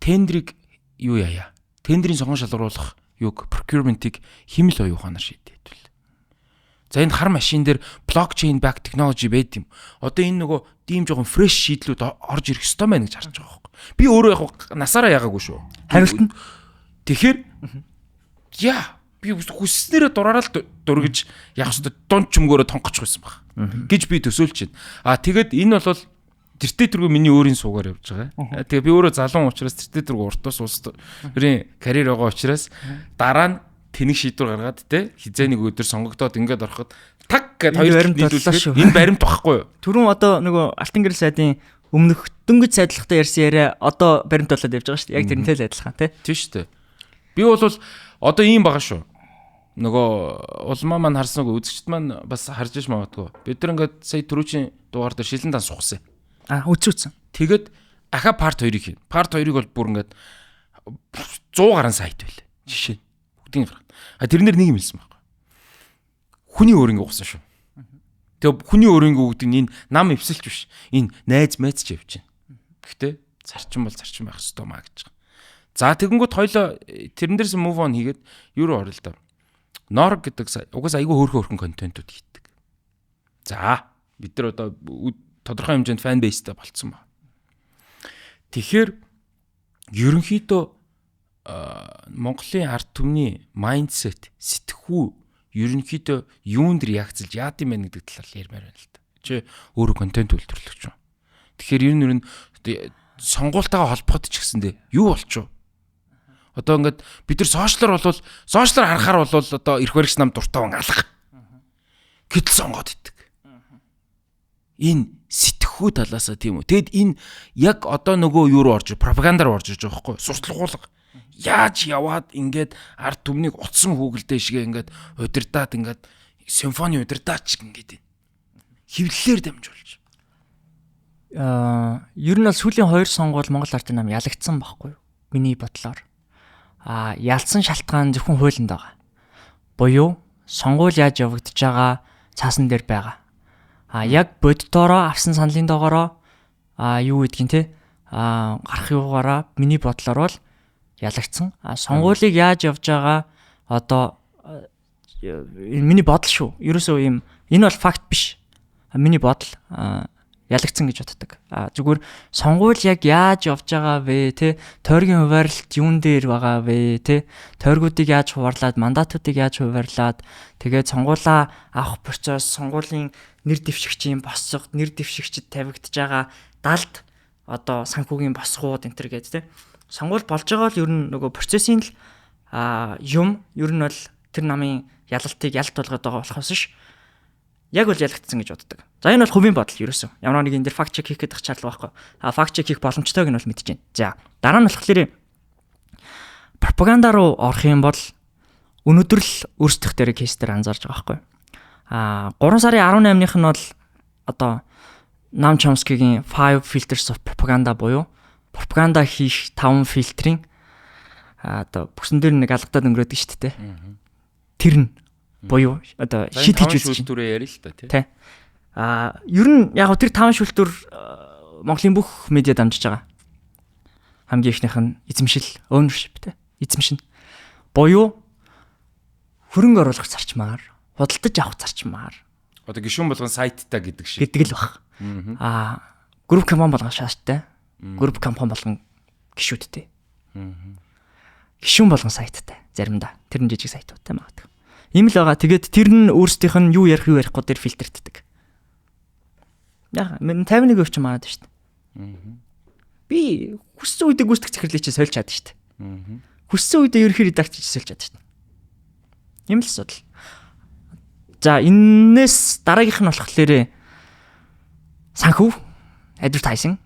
Тендрийг юу яая? Тендрийн сонгон шалгаруулах юг procurement-ийг химэл оюун ухаанаар шийдээ хэдүүл. За энэ хар машин дээр blockchain back technology байд юм. Одоо энэ нөгөө тийм жоохон fresh шийдлүүд орж ирэх ёстой байна гэж харж байгаа байхгүй. Би өөрөө яг насаараа ягаагүй шүү. Хариулт нь тэгэхээр би хүсснээрээ дураараа л дургиж яг өстө дунд чөмгөөрөө тонгочих байсан баг. Гэж би төсөөлж байна. Тэгээд энэ бол тэртээ тэргүй миний өөрийн суугаар явж байгаа. Тэгээ би өөрөө залуу учраас тэртээ тэргүй уртаас улс төрийн карьер байгаа учраас дараа нь тэнэг шийдвэр гаргаад те хизээнийг өдөр сонгогдоод ингээд ороход таг гэд хоёр нийлүүлсэн. Энэ баримт багхгүй юу? Түрүүн одоо нөгөө Алтан гэрэл сайдын өмнөх дөнгөж сайдлахтаа ярьсан яриа одоо баримт болоод явж байгаа шүү дээ. Яг тэрнтэй л адилхан тий. Тийм шүү дээ. Би бол одоо ийм байгаа шүү. Нөгөө улмаа маань харсангүй үзэгчд маань бас харж иж магадгүй. Бид нар ингээд сая түрүүчийн дугаар дээр шилэн дан сухсан. Үзсэн. Тэгээд ахаа part 2-ыг хийн. Part 2-ыг бол бүр ингээд 100 гаруй сайт байл. Жишээ. Бүгдийн гарах. Тэрнэр нэг юм хэлсэн байхгүй. Хүний өөрөнгө угсан шүү. Тэгээ хүний өөрөнгө өгдөг энэ нам эвсэлч биш. Энэ найз майз ч явж байна. Гэхдээ зарчим бол зарчим байх ёстой маа гэж байгаа. За тэгэнгүүт хоёлоо тэрэн дээрс move on хийгээд юу руу орё л доо. Норг гэдэг угаас айгүй хөөрхөн контентууд хийдэг. За бид нар одоо тодорхой хэмжээнд фан бейстэй болцсон ба. Тэгэхээр ерөнхийдөө Монголын ард түмний майндсет, сэтгхүү ерөнхийдөө юунд реакцлж яад юм бэ гэдэг талаар ярмаар байна л да. Чи өөрөө контент үйлдвэрлэгч юм. Тэгэхээр ер нь сонгуультайгаа холбоотой ч гэсэндээ юу болчих вэ? Одоо ингээд бид нар сошиалар харахаар бол одоо эрх баригч нам дуртай алга. Гэтэл сонгоод идэг. Энэ сэтгхүү талаасаа тийм үү. Тэгэд энэ яг одоо нөгөө юу руу орж пропагандаар орж иж байгаа байхгүй юу? Сурталгуулга. Яаж яваад ингээд ард түмнийг утсан хүүгэлдээ шигээ ингээд удирдаад ингээд симфони удирдаач ингээд хөвлөлөөр дамжуулж. Ер нь бол сүүлийн 2 сонгуул Монгол Ардын нам ялагдсан байхгүй юу? Миний бодлоор. Ялсан шалтгаан зөвхөн хуулинд байгаа. Буюу сонгуул яаж явагдаж байгаа цаасан дээр байгаа. Яг боддороо авсан саналын доогоороо юу гэдгийг те гарах юугаараа миний бодлоор бол ялагдсан. Сонгуулийг яаж явж байгаа одоо миний бодол шүү. Ерөөсөө ийм энэ бол факт биш. Миний бодол ялагдсан гэж боддог. Зүгээр сонгуул яг яаж явж байгаа вэ те тойргийн хуваарлалт юун дээр байгаа вэ те тойргуудыг яаж хуваарлаад мандатуудыг яаж хуваарлаад тэгээд сонгуулаа авах процесс сонгуулийн нэр дэвшигчийн босго нэр дэвшигчд тавигдж байгаа далд одоо санхүүгийн босгууд энэ төр гэдэг те сонгуул болж байгаа л ер нь нөгөө процессын л юм ер нь бол тэр намын ялалтыг ялт болгоод байгаа болохоос ш яг бол ялагдсан гэж боддог. За энэ бол хувийн бодол ерөөсөн. Ямар нэг энэ дэр факт чек хийх гэдэг шаардлага байхгүй. Факт чек хийх боломжтойг нь бол мэдэж байна. За дараа нь болохоор пропаганда руу орох юм бол өнөөдөр л өөрсдөх дээр кейс дээр анзаарж байгаа байхгүй. 3 сарын 18-ных нь бол одоо Нам Чомскигийн 5 filters of propaganda буюу пропаганда хийх 5 фильтрийн одоо бүсэн дээр нэг алгадаад өнгөрөөдөг шүү дээ. Тэр нь буюу одоо шид хийж үзэж шүлтүрээ ярил л та тий. Ер нь яг тэр 5 шүлтүр Монголын бүх медиа дамжиж байгаа. Хамгийн ихнийх нь эзэмшил, ownership тий. Эзэмшин. Буюу хөрөнгө оруулах зарчмаар, худалдаж авах зарчмаар. Одоо гишүүн болгон сайттай гэдэг шиг. Гэдэг л баг. Групп компани болгон шааштай. Групп компани болгон гишүүдтэй. Гишүүн болгон сайттай заримдаа. Тэр нь жижиг сайтуудтай магадгүй. Ийм л байгаа. Тэгээд тэр нь өөрсдийнх нь юу ярихгүй дээр фильтрддэг. Яг 51% ч маад шүү дээ. Би хүссэн үедээ гүйцэтгэх захирлыг чи сольж чадсан шүү дээ. Хүссэн үедээ ерөнхий редакцч сольж чадсан шүү дээ. Ийм л асуудал. За энээс дараагийнх нь болохоор санхүү, advertising,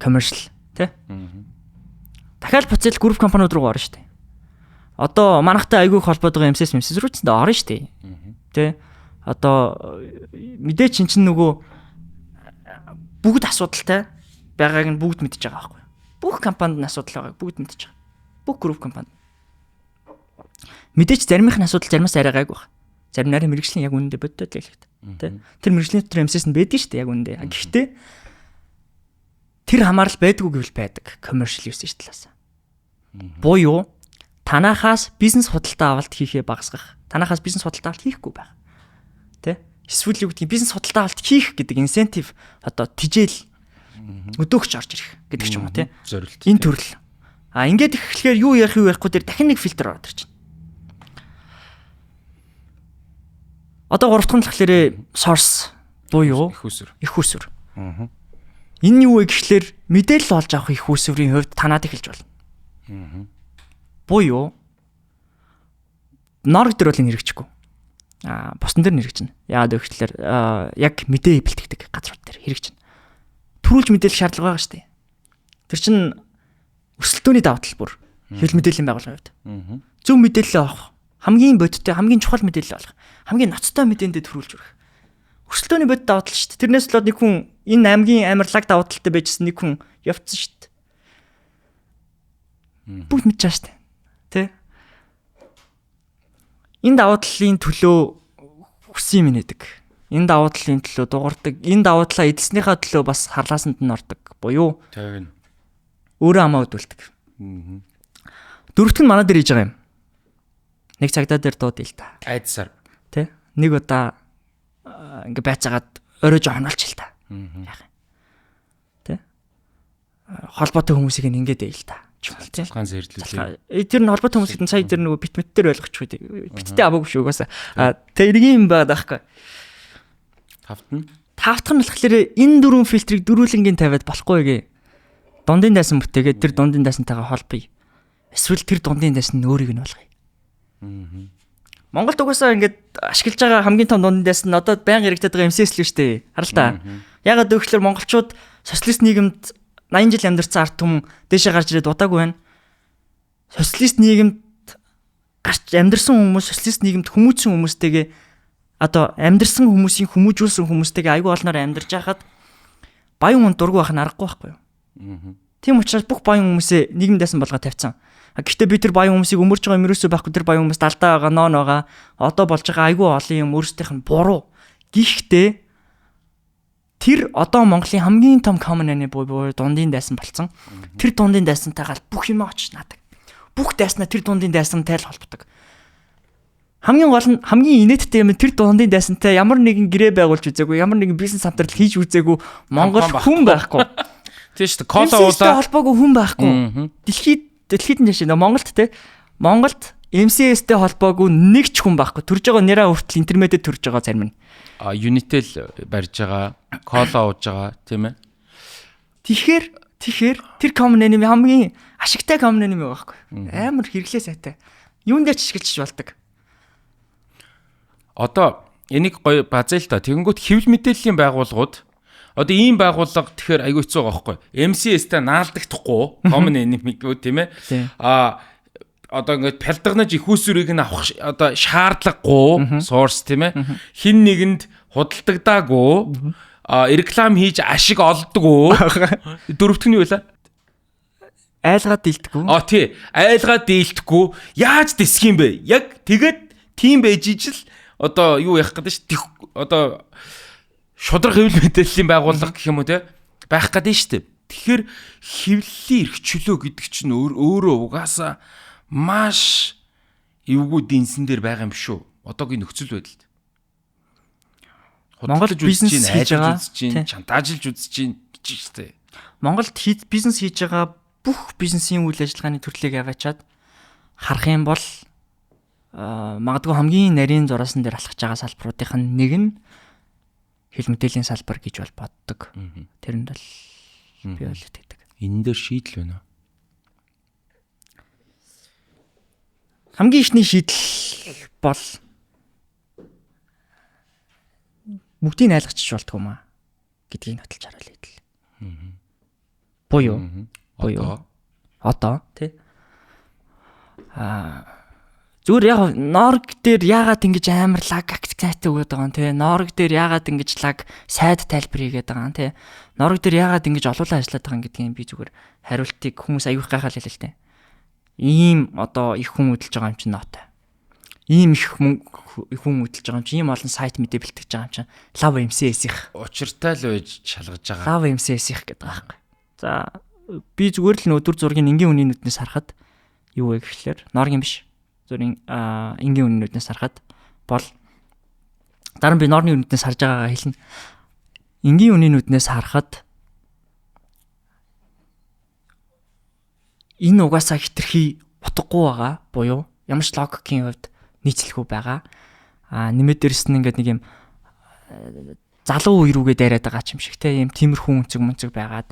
commercial тий. Дахиад буцаал групп компаниуд руу орно шүү дээ. Одоо манайхтай айгүй холбоод байгаа MSS руу ч орно шүү дээ. Тэ одоо мэдээч чинь нөгөө бүгд асуудалтай байгааг нь бүгд мэдчихэж байгаа байхгүй. Бүх компанид нь асуудал байгааг бүгд мэдчихэж байгаа. Бүх групп компанид. Мэдээч заримынх нь асуудал заримаас арай гайг баг. Зарим нарийн мэрэгжлийн яг үнэндээ боддод л хэлэхэд. Тэ тэр мэрэгжлийн дотор MSS нь байдаг шүү дээ яг үнэндээ. Гэхдээ тэр хамаарал байдгүй гэвэл байдаг commercial usage талаас. Буюу танахаас бизнес худалдаа авалт хийхээ багасгах. Танахаас бизнес худалдаа авалт хийхгүй байх. Тэ? Эсвэл юу гэдгийг бизнес худалдаа авалт хийх гэдэг инсентив одоо тижэл өдөөгч орж ирэх гэдэг ч юм уу тий. Энэ төрөл. Ингээд ихлэхээр юу ярих юу ярихгүй дээр дахин нэг фильтр ороод ирж байна. Одоо 3 дахь нь болохоор source буюу их усүр. Энэ юу вэ гэхлээр мэдээлэл олж авах их усүрийн хувьд танаад эхэлж болно. Буюу норг дээр бол энэ хэрэгжихгүй. Бусдан дээр хэрэгжинэ. Яагаад гэвэл яг мэдээ бэлтгэдэг газрууд дээр хэрэгжинэ. Төрүүлж мэдээлэх шаардлага байгаа шүү дээ. Тэр чинь өрсөлдөөний давуу тал бүр хэвлэл мэдээллийн байгууллагын хувьд. Зөв мэдээлэл авах, хамгийн бодиттой, хамгийн чухал мэдээлэл болох, хамгийн ноцтой мэдээндээ төрүүлж өрөх. Өрсөлдөөний бодит давуу тал шүү дээ. Тэрнээс болоод нэг хүн энэ аймгийн амарлаг давуу талтай байжсэн нэг хүн явцсан шүү дээ. Бүгд мэдж байгаа шүү дээ. Тэ? Энэ давуу талын төлөө хүссэн юм нэдэг. Энэ давуу талын төлөө дуурдаг. Энэ давуу талаа эдэлснийхаа төлөө бас харлаасанд нь ордог. Буюу тэгнь. Өөрөө амаа өдөлдөг. Дөрөвт нь манай дээр хийж байгаа юм. Нэг цагдаа дээр дууд ил та. Айдсаар. Тэ? Нэг удаа ингээ байцаагаад оройж хонолч ил та. Яах юм. Тэ? Холбоотой хүмүүсийг ингээд ил та. Цалгаан зэрлүүлээ. Тэр нь холбоотой хүмүүсийн сая тэр нөгөө битмет дээр ойлгочих үү. Биттэй аваагүй шүү угаасаа. Тэр нэг юм байна даахгүй. Тавтах нь болохоор энэ дөрвөн фильтрийг дөрвөлнгийн тавиад болохгүй гээ. Дундын дайсан бүтээгээд тэр дундын дайсантайгаа холбоё. Эсвэл тэр дундын дайсан нь өөрийг нь болгоё. Монголд угаасаа ингээд ашиглаж байгаа хамгийн том дундын дайсан нь одоо байнга хэрэгдэдэг байгаа MCS л шүү дээ. Харал та. Ягаад гэвэл монголчууд социалист нийгэмд 80 жил амьдарсан ард түмэн дээшээ гарч ирээд удаагүй байна. Социалист нийгэмд гарч амьдарсан хүмүүс, социалист нийгэмд хүмүүжсэн хүмүүстэйгээ одоо амьдарсан хүмүүсийн хүмүүжүүлсэн хүмүүстэйгээ аягүй олноор амьдарч байхад баян хүн дургу байх нь аргагүй байхгүй юу? Тийм учраас бүх баян хүмүүсээ нийгэмдээс нь болгоо тавьсан. Гэхдээ би тэр баян хүмүүсийг өмөрж байгаа юм ерөөсөө байхгүй, тэр баян хүмүүс далдаа байгаа, ноон байгаа, одоо болж байгаа аягүй олон юм өөрсдийнх нь буруу. Гэхдээ тэр одоо Монголын хамгийн том common enemy буюу дундын дайсан болцсон. Тэр дундын дайсантайгаа бүх юм очиж наадаг. Бүх дайснаа тэр дундын дайсантай л холбодог. Хамгийн гол нь хамгийн инээдтэй юм тэр дундын дайсантай ямар нэгэн гэрээ байгуулж үзээгүй, ямар нэгэн бизнес хамтрал хийж үзээгүй Монгол хүн байхгүй. Тийм шүү дээ. Кола уулаа холбоогүй хүн байхгүй. Дэлхийд нь жишээ нөө Монголд те. Монголд MCS-тэй холбоогүй нэг ч хүн байхгүй. Төрж байгаа нэраа хүртэл интернетэд төрж байгаа зарим нь. Unitel барьж байгаа, Кола ууж байгаа, тийм ээ. Тэгэхээр тэр common enemy хамгийн ашигтай common enemy байхгүй. Амар хэрэглээ сайтай. Юунд дээр ч ашиглаж болдог. Одоо энийг гоё базаа л та. Тэгэнгүүт хэвлэл мэдээллийн байгууллагууд одоо ийм байгууллага тэгэхээр аягүй хэцүү байгаа байхгүй. MCS-тэй наалдагдахгүй common enemy гэх тийм ээ. Одоо ингээд пялдагнаж их усүрийг нь авах одоо шаардлагагүй source тийм ээ. Хин нэгэнд худалдагдаагүй реклам хийж ашиг олддоггүй. Дөрөвт нь юу вэ? Айлгаад дийлдэхгүй. Тий. Айлгаад дийлдэхгүй. Яаж дисэх юм бэ? Яг тэгээд тийм байж ижил одоо юу яах гэдэг ш. Одоо шудраг хэвлэл мэдээллийн байгууллага гэх юм уу те байх гэдэг нь шүү дээ. Тэгэхээр хэвлэлийн эрх чөлөө гэдэг чинь өөрөө угаасаа маш эвгүй дэнсэн дээр байгаа юм шүү. Одоогийн нөхцөл байдалд. Монгол бизнес хийж байгаа, шантажлж үзэж чинь гэж шүү дээ. Монголд бизнес хийж байгаа бүх бизнесийн үйл ажиллагааны төрлийг аваачаад харах юм бол магадгүй хамгийн нарийн зураасан дээр алхаж байгаа салбаруудынх нь нэг нь хэвлэл мэдээллийн салбар гэж бол боддог. Тэрэнд бол би бол итгэдэг. Энэ дээр шийдэл байна уу? Хамгийн ихний шийдэл бол бүгдийг айлгачиж болтгоо маа гэдгийг нотолж хараал хэдэл. Буюу одоо тий зүгээр яг Норг дээр яагаад ингэж амар лаг активтай өгöd байгаа юм те. Норг дээр яагаад ингэж лаг сайд тайлбар хийгээд байгаа юм те. Норг дээр яагаад ингэж олуулан ажиллаад байгаа юм гэдгийг би зүгээр хариултыг хүмүүс аюух гайхал хэлээ л те. Ийм одоо их хүн хөдөлж байгаа юм чинь нотой. Ийм их хүн хөдөлж байгаа юм чинь ийм олон сайт мэдээ бэлтгэж байгаа юм чинь Love MCS-ийнх учиртай л байж шалгаж байгаа. Love MCS-ийнх гэдэг байгаа юм. За би зүгээр л өдөр зургийн энгийн үнийн нүднээс харахад юу вэ гэхлээр Норгийн биш. Зүрийн энгийн үннүүднээс харахад бол дараа нь би Норны үннүүднээс харж байгаагаа хэлнэ. Энгийн үннүүднээс харахад энэ угаасаа хитрхи утгагүй байгаа буюу ямар ч логикийн хувьд нийцэлгүй байгаа. Нэмээд дэрс нь ингээд нэг юм залуу үе рүүгээ дайраад байгаа юм шиг те юм тиймэрхүү үнцэг байгаад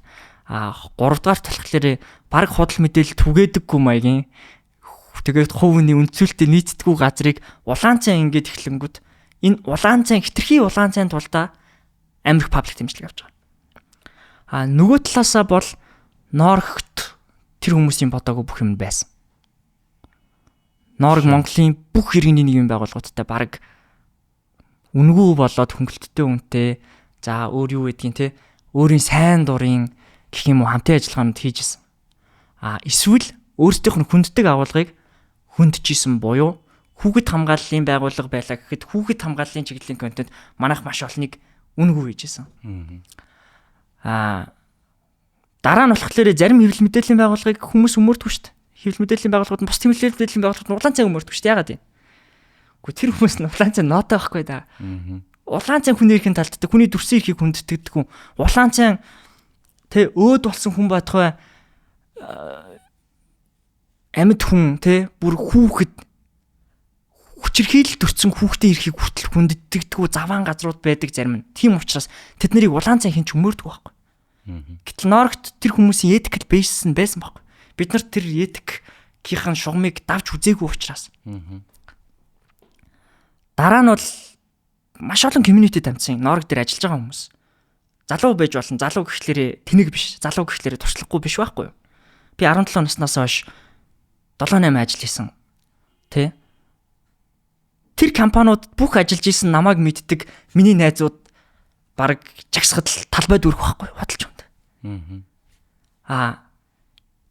3 дугаар талхлаарэ баг худал мэдээлэл түгээдэггүй маягийн тэгээд хувийн үнцүүлэлтэд нийцдэггүй газрыг улаанцаа ингээд эхлэнгүүт энэ улаан цай хитрхи улаан цайн тулдаа Америк паблик дэмжлэг авч байгаа. Нөгөө талаасаа бол Норогт тэр хүмүүсийн бодоогүй бүх юм байсан. Норог Монголын бүх иргэний нийгмийн байгууллагуудтай баг үнгүү болоод хөнгөлөлттэй үнэтэй за өөр юу гэдгийг те өөрийн сайн дурын гэх юм уу хамтын ажиллагаанд хийжсэн. Эсвэл өөрсдийнх нь хүнддэг агуулгыг хүндчихсэн буюу хүүхэд хамгааллын байгууллага байлаа гэхэд хүүхэд хамгааллын чиглэлийн контент манайх маш олныг үнгүй хийжсэн. Дараа нь болохоор зарим хэвлэл мэдээллийн байгууллагыг хүмүүс өмөрдөг шүү дээ. Хэвлэл мэдээллийн байгууллагууд бус хэвлэл мэдээллийн байгууллагууд улаан цай өмөрдөг шүү дээ. Яагаад юм? Гэхдээ тэр хүмүүс нь улаан цай нотой байхгүй да. Улаан цай хүний эрхийн талддаг, хүний дүрсэн эрхийг хүндэтдэг хүн. Улаан цай тэ өөд болсон хүн байтугай амьд хүн тэ бүр хүүхэд хүчирхийлэл төрсэн хүүхдээ эрхийг хүртэл хүндэтдэггүй заваан газрууд байдаг зарим нь. Тийм учраас тэд нарыг улаан цай хинч өмөрдөг байхгүй. Гэтэл Норогт тэр хүмүүсийн этикл бейс нь байсан байхгүй. Бид нар тэр этикийн шугамыг давж үзээгүй учраас. Дараа нь бол маш олон community дамжсан Норог дээр ажиллаж байгаа хүмүүс. Залуу байж болно. Залуу гэхлээрээ тэнэг биш. Залуу гэхлээрээ туршлахгүй биш байхгүй юу? Би 17 наснаас хойш 7-8 ажил хийсэн. Тэ? Тэр компаниуд бүх ажиллаж исэн намайг мэддэг миний найзууд баг жагсахад талбайд өрөх байхгүй худалч юмд.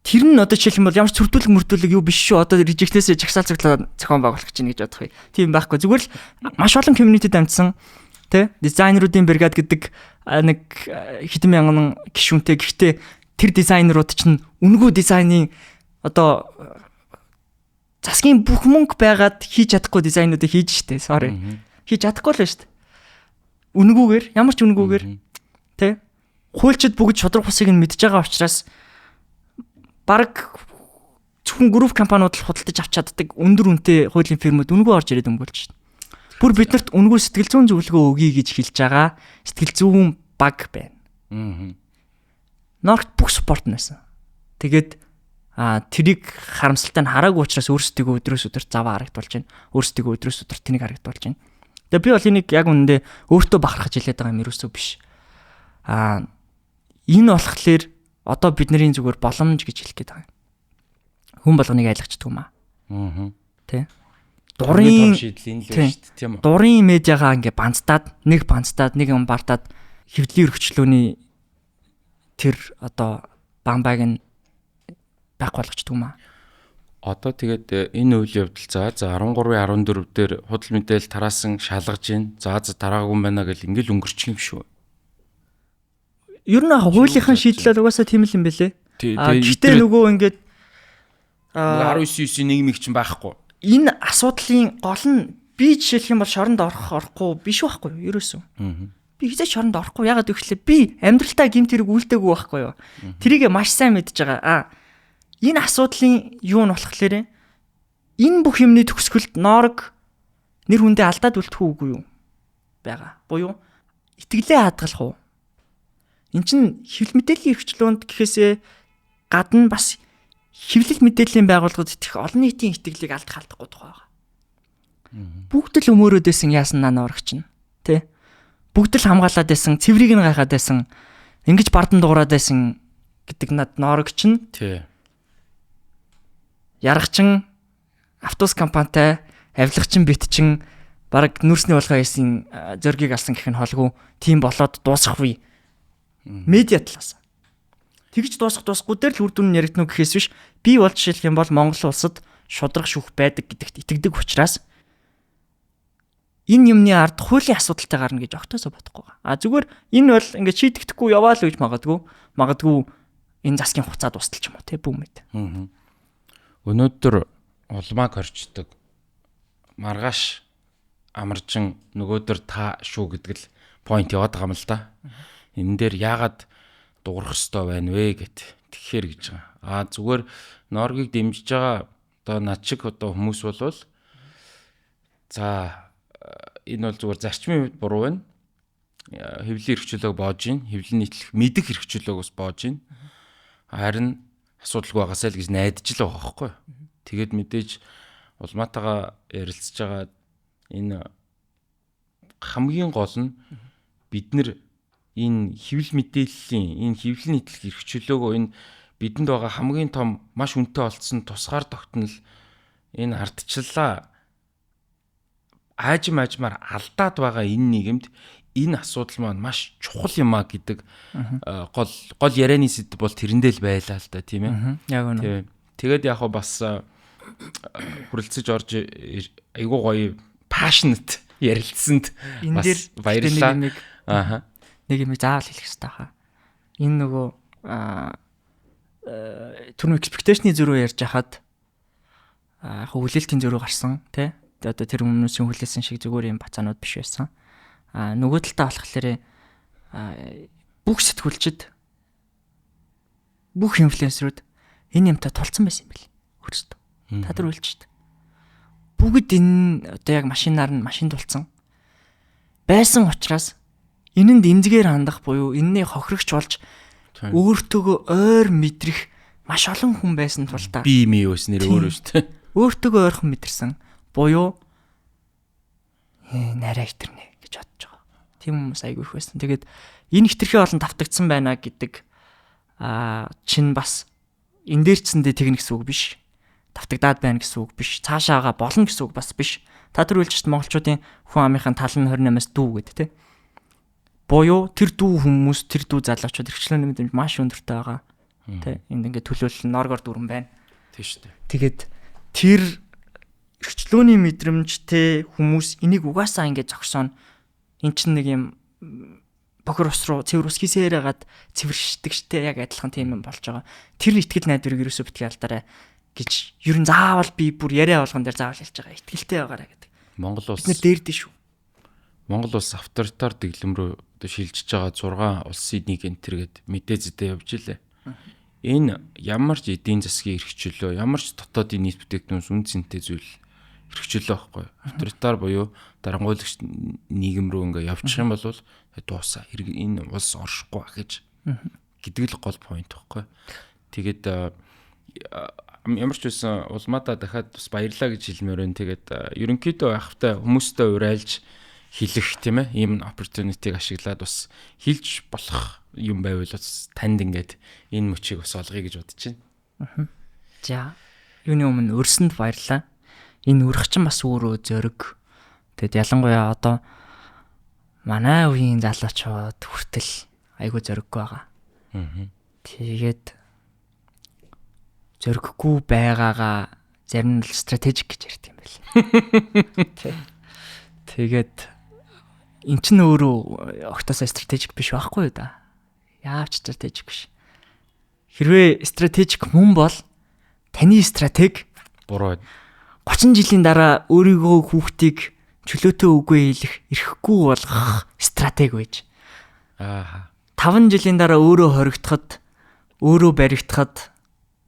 Тэр нь одоо жишээлх юм бол ямар ч сүрдүүлэг мөрдүүлэг юу биш шүү. Одоо режектээс жагсаал зохион байгуулах гэж байна гэж бодох бай. Тийм байхгүй. Зүгээр л маш олон community дамжсан тэ дизайнеруудын бригад гэдэг нэг хэдэн мянган гишүүнтэй. Гэхдээ тэр дизайнерууд чинь үнгүү дизайнын одоо засгийн бүх мөнгө байгаад хийж чадахгүй дизайнуудыг хийж штэ. Sorry. Хийж чадахгүй л штэ. Үнгүүгээр ямар ч үнгүүгээр тэ хуульчид бүгд шудраг хусыг нь мэдж байгаа учраас баг зөвхөн групп компаниуд л худалдаж авч чаддаг өндөр үнэтэй хуулийн фирмүүд үнгүү орж ирээд өнгөлж шин. Бүр биднэрт үнгүү сэтгэл зүйн зөвлөгөө өгье гэж хэлж байгаа сэтгэл зүйн баг байна. Норогт бүх спорт нэсэн. Тэгээд тэрийг харамсалтай нь хараагүй учраас өөрсдөө өдрөөс өдөрт заваа харагдуулж байна. Өөрсдөө өдрөөс өдөрт тэнийг харагдуулж байна. Тэгээ би бол энийг яг үнэндээ өөртөө бахархаж хэлээд байгаа юм ерөөсөө биш. Энэ болохоор одоо бидний зүгээр боломж гэж хэлэх гээд байгаа юм. Хүн болгоныг айлгчдаг юм аа. Тэ? Дурын шийдэл энэ л байна шүү дээ, тийм үү? Дурын медиагаа ингээ банцдаад, нэг амбартаад хэвлэлийн өргөчлөөний тэр одоо бамбайг нь байхгүй болгочдөг юм аа. Одоо тэгээд энэ үйл явдал за 13-14 дээр худал мэдээлэл тараасан шалгаж гин. За дараагүй юм байна гэл ингээл өнгөрчих юм шүү. Ер нь хуулийнхын шийдэл угаасаа тийм л юм бэлээ. Гэхдээ нөгөө ингээд 19-9 нийгмиг чинь байхгүй. Энэ асуудлын гол нь би жишээлх юм бол шоронд орохгүй биш байхгүй юу? Ерөөсөө. Би хизээ шоронд орохгүй. Ягаад гэвэл би амьдралтаа гэмт хэрэг үлдээгүй байхгүй юу? Тэрийг маш сайн мэдж байгаа. Энэ асуудлын юу нь болохоор энэ бүх юмны төгсгөлд Норог нэр хүндээ алдаад үлдэх үгүй юу? Бага. Буюу итгэлээ хадгалах уу? Эн чинь хэвлэл мэдээллийн эрхчлөөнд гэхээсээ гадна бас хэвлэл мэдээллийн байгууллагууд их олон нийтийн итгэлийг алдах алдахгүй тухай байгаа. Бүгд л өмөрөөд байсан яасан Норог чинь тий? Бүгд л хамгаалаад байсан, цэврийг нь гайхаад байсан, ингэж бардан дуурайд байсан гэдэг над Норог чинь тий. Яргачин автобус компанитай авилгачин битчин баг нүрсний болгоо хийсэн зөргийг алсан гэх нь холгүй тийм болоод дуусахгүй медиа талаас. Тэгж дуусахгүй дээр л үр дүн нь яригдно гэхээс биш би бол жишээлх юм бол Монгол улсад шудраг шүүх байдаг гэдэгт итгэдэг учраас энэ юмны ард хуулийн асуудалтай гарна гэж огтосоо бодохгүй байгаа. Зүгээр энэ бол ингээд шийдэгдэхгүй яваа л гэж магадгүй энэ засгийн хугацаа дуустал ч юм уу те бүүмэд. Өнөөдөр улмааг хорчдөг маргааш амарчин нөгөөдөр та шүү гэдэг л point яваад байгаа юм л да. Энэ дээр яагаад дуурах ёстой байна вэ гэт тэгэхээр гэж байгаа. Зүгээр Норогийг дэмжиж байгаа одоо над шиг одоо хүмүүс болвол за энэ бол зүгээр зарчмын хувьд буруу байна. Хэвлэлийн эрхчлөөг боож гин, хэвлэл нийтлэх мэдэх эрхчлөөг бас боож гин. Харин асуудалгүй байгаасаа л гэж найдаж л байгаа байхгүй. Тэгээд мэдээж улмаатайгаа ярилцж байгаа энэ хамгийн гол нь бид нар энэ хэвлэл мэдээллийн энэ хэвлэл нийтлэх эрхчлөөгөө энэ бидэнд байгаа хамгийн том маш үнэтэй олцсон тусгаар тогтнол энэ ардчлалаа аажмаар алдаад байгаа энэ нийгэмд энэ асуудал маань маш чухал юм а гэдэг гол ярианы сэдв бол тэрэндээ л байлаа л да тийм ээ. Яг үнэ. Тэгээд яг бас хүрэлцэж орж айгуу гоё passionate ярилцсанд бас баярлалаа. Нэг юм заавал хэлэх хэрэгтэй хаа. Энэ нөгөө түрүү expectation-ийн зөрүү ярьж хахад яг хүлээлтийн зөрүү гарсан тий. Одоо тэр хүмүүсийн хүлээсэн шиг зүгээр юм бацаанууд биш байсан. Нөгөө талдаа болохоор бүх сэтгүүлчид бүх инфлюенсерүүд энэ юмтай тулцсан байсан юм бэл. Өөрсдөө. Та нар үлчихэд. Бүгд энэ одоо яг машинаар нь машин тулцсан байсан учраас энэнд эмзгээр хандах буюу энэний хохирогч болж өөртөөгөө ойр мэдрэх маш олон хүн байсан тул та. Би юм юус нэр өөрөө шүү дээ. Өөртөөгөө ойрхон мэдэрсэн буюу нарай хитэрнэ гэж бодож байгаа. Тийм хүмүүс айгүй их байсан. Тэгээд энэ хитрхээ олон давтагдсан байна гэдэг чинь бас энэ дээрчсэндээ тэгнэ гэсэн үг биш. Давтагдаад байна гэсэн үг биш. Цаашаага болно гэсэн үг бас биш. Та тэр үйлчт монголчуудын хүн амынхын тал нь 28-аас дүү гэдэг тий. Буюу тэр дүү хүмүүс, тэр дүү залуучууд эрхчлөөний мэдрэмж маш өндөртэй байгаа. Тий. Энд ингээд төлөөлөл норгоор дүрэн байна. Тий шүү дээ. Тэгээд тэр эрхчлөөний мэдрэмжтэй хүмүүс энийг угаасаа ингээд зогсооно. Эн чинь нэг юм бохор ус руу цэвэр ус хийсээр хагаад цэвэршдэг штэ яг адилхан тийм юм болж байгаа. Тэр итгэл найдварыг ерөөсөө битгий алдаарай гэж ер нь заавал би бүр яриа болгон дээр заавал хэлж байгаа. Итгэлтэй байгаарай гэдэг. Монгол улс бид нэр дээрдээ шүү. Монгол улс авторитар дэглэм рүү шилжиж байгаа 6 улсын нэг энтер гэд мэдээ зэдээ явж илээ. Энэ ямар ч эдийн засгийн эрхчлөө, ямар ч дотоодын нийт бүтээгдэхүүнс үн цэнтэй зүйл эрхчлөө байхгүй. Авторитар буюу дарангуйлагч нийгэм рүү ингээ явчих юм бол дуусаа. Энэ улс оршихгүй гэж гэдэг л гол point байхгүй. Тэгээд ямар ч байсан улмаада дахиад бас баярлаа гэж хэлмээр байна. Тэгээд ерөнхийдөө ахтай хүмүүстэй урайлж хэлэх тийм ээ ийм opportunity-г ашиглаад бас хэлж болох юм байвал бас танд ингээд энэ мөчийг бас олгоё гэж бодож байна. За юуны өмнө өрсөнд баярлаа. Энэ үргчин бас өөрөө зөрөг. Тэгэд ялангуяа одоо манай үеийн залуучууд хүртэл айгүй зөрөггүй байгаа. Тэгээд зөрөггүй байгаагаа зарим нь стратегик гэж ярьд юм байл. Тэгээд эн чинь өөрөө огтосоо стратегик биш байхгүй юу да. Яавч стратегик биш. Хэрвээ стратегик мөн бол таны стратеги буруу. 30 жилийн дараа өөрийгөө хүүхдийг чөлөөтэй үгүй хэлэх эрхгүй болгох стратеги байж. 5 жилийн дараа өөрөө хоригдоход, өөрөө баригдахад,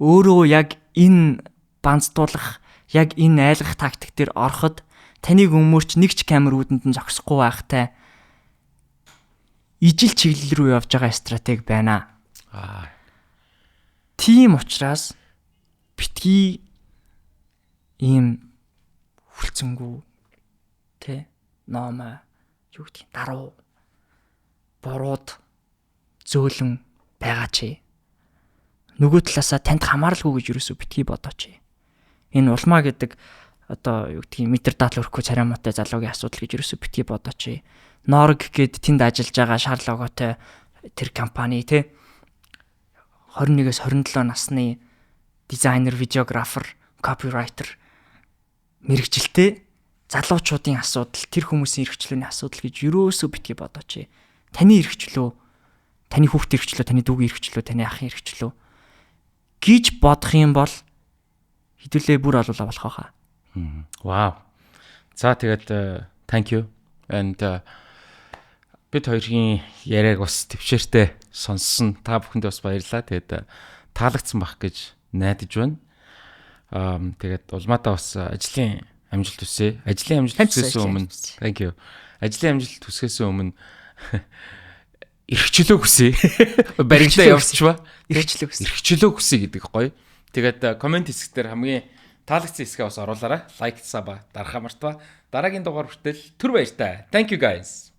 өөрөө яг энэ банцдуулах, яг энэ айлгах тактик дээр ороход таныг өмөрч нэг ч камер үүдэнд нь зогсохгүй байхтай ижил чиглэл рүү явж байгаа стратеги байна. Тийм учраас битгий ийм хүлцэнгүү тэ номоо юу гэдэг даруу бурууд зөөлөн байгаа чи. Нөгөө талаасаа танд хамааралгүй гэж юусоо битгий бодооч. Энэ улмаа гэдэг одоо юу гэдгийг метр даатал өрөхгүй царамаатай залуугийн асуудал гэж юусоо битгий бодооч. Норг гэд тэнд ажиллаж байгаа шар логотой тэр компани те 21-с 27 насны дизайнер, видеографер, копирайтер мэрэгжилтэй залуучуудын асуудал, тэр хүмүүсийн эрхчлөөний асуудал гэж юусоо битгий бодооч. Таны эрхчлөө, таны хүүхдийн эрхчлөө, таны дүүгийн эрхчлөө, таны ахын эрхчлөө гэж бодох юм бол хэдүүлээ бүр олуулаа болох хаа. Вау. За тэгээд thank you and бид хоёрын яриаг бас төвшөртэй сонссон. Та бүхэнд бас баярлалаа. Тэгээд таалагдсан бах гэж найдаж байна. Тэгээд улмаатаа бас ажлын амжилт хүсье. Ажлын амжилт хүсээс өмнө thank you. Ажлын амжилт хүсээс өмнө эрхчлөө хүсье. Баригдаа явчихва. Эрхчлөө хүсье. Эрхчлөө хүсье гэдэг гоё. Тэгээд комент хэсгээр хамгийн Таалагдсан хэсгээ бас оруулаарай. Лайк, саба дарахаа мартва. Дараагийн дугаар хүртэл түр баяр та. Thank you guys.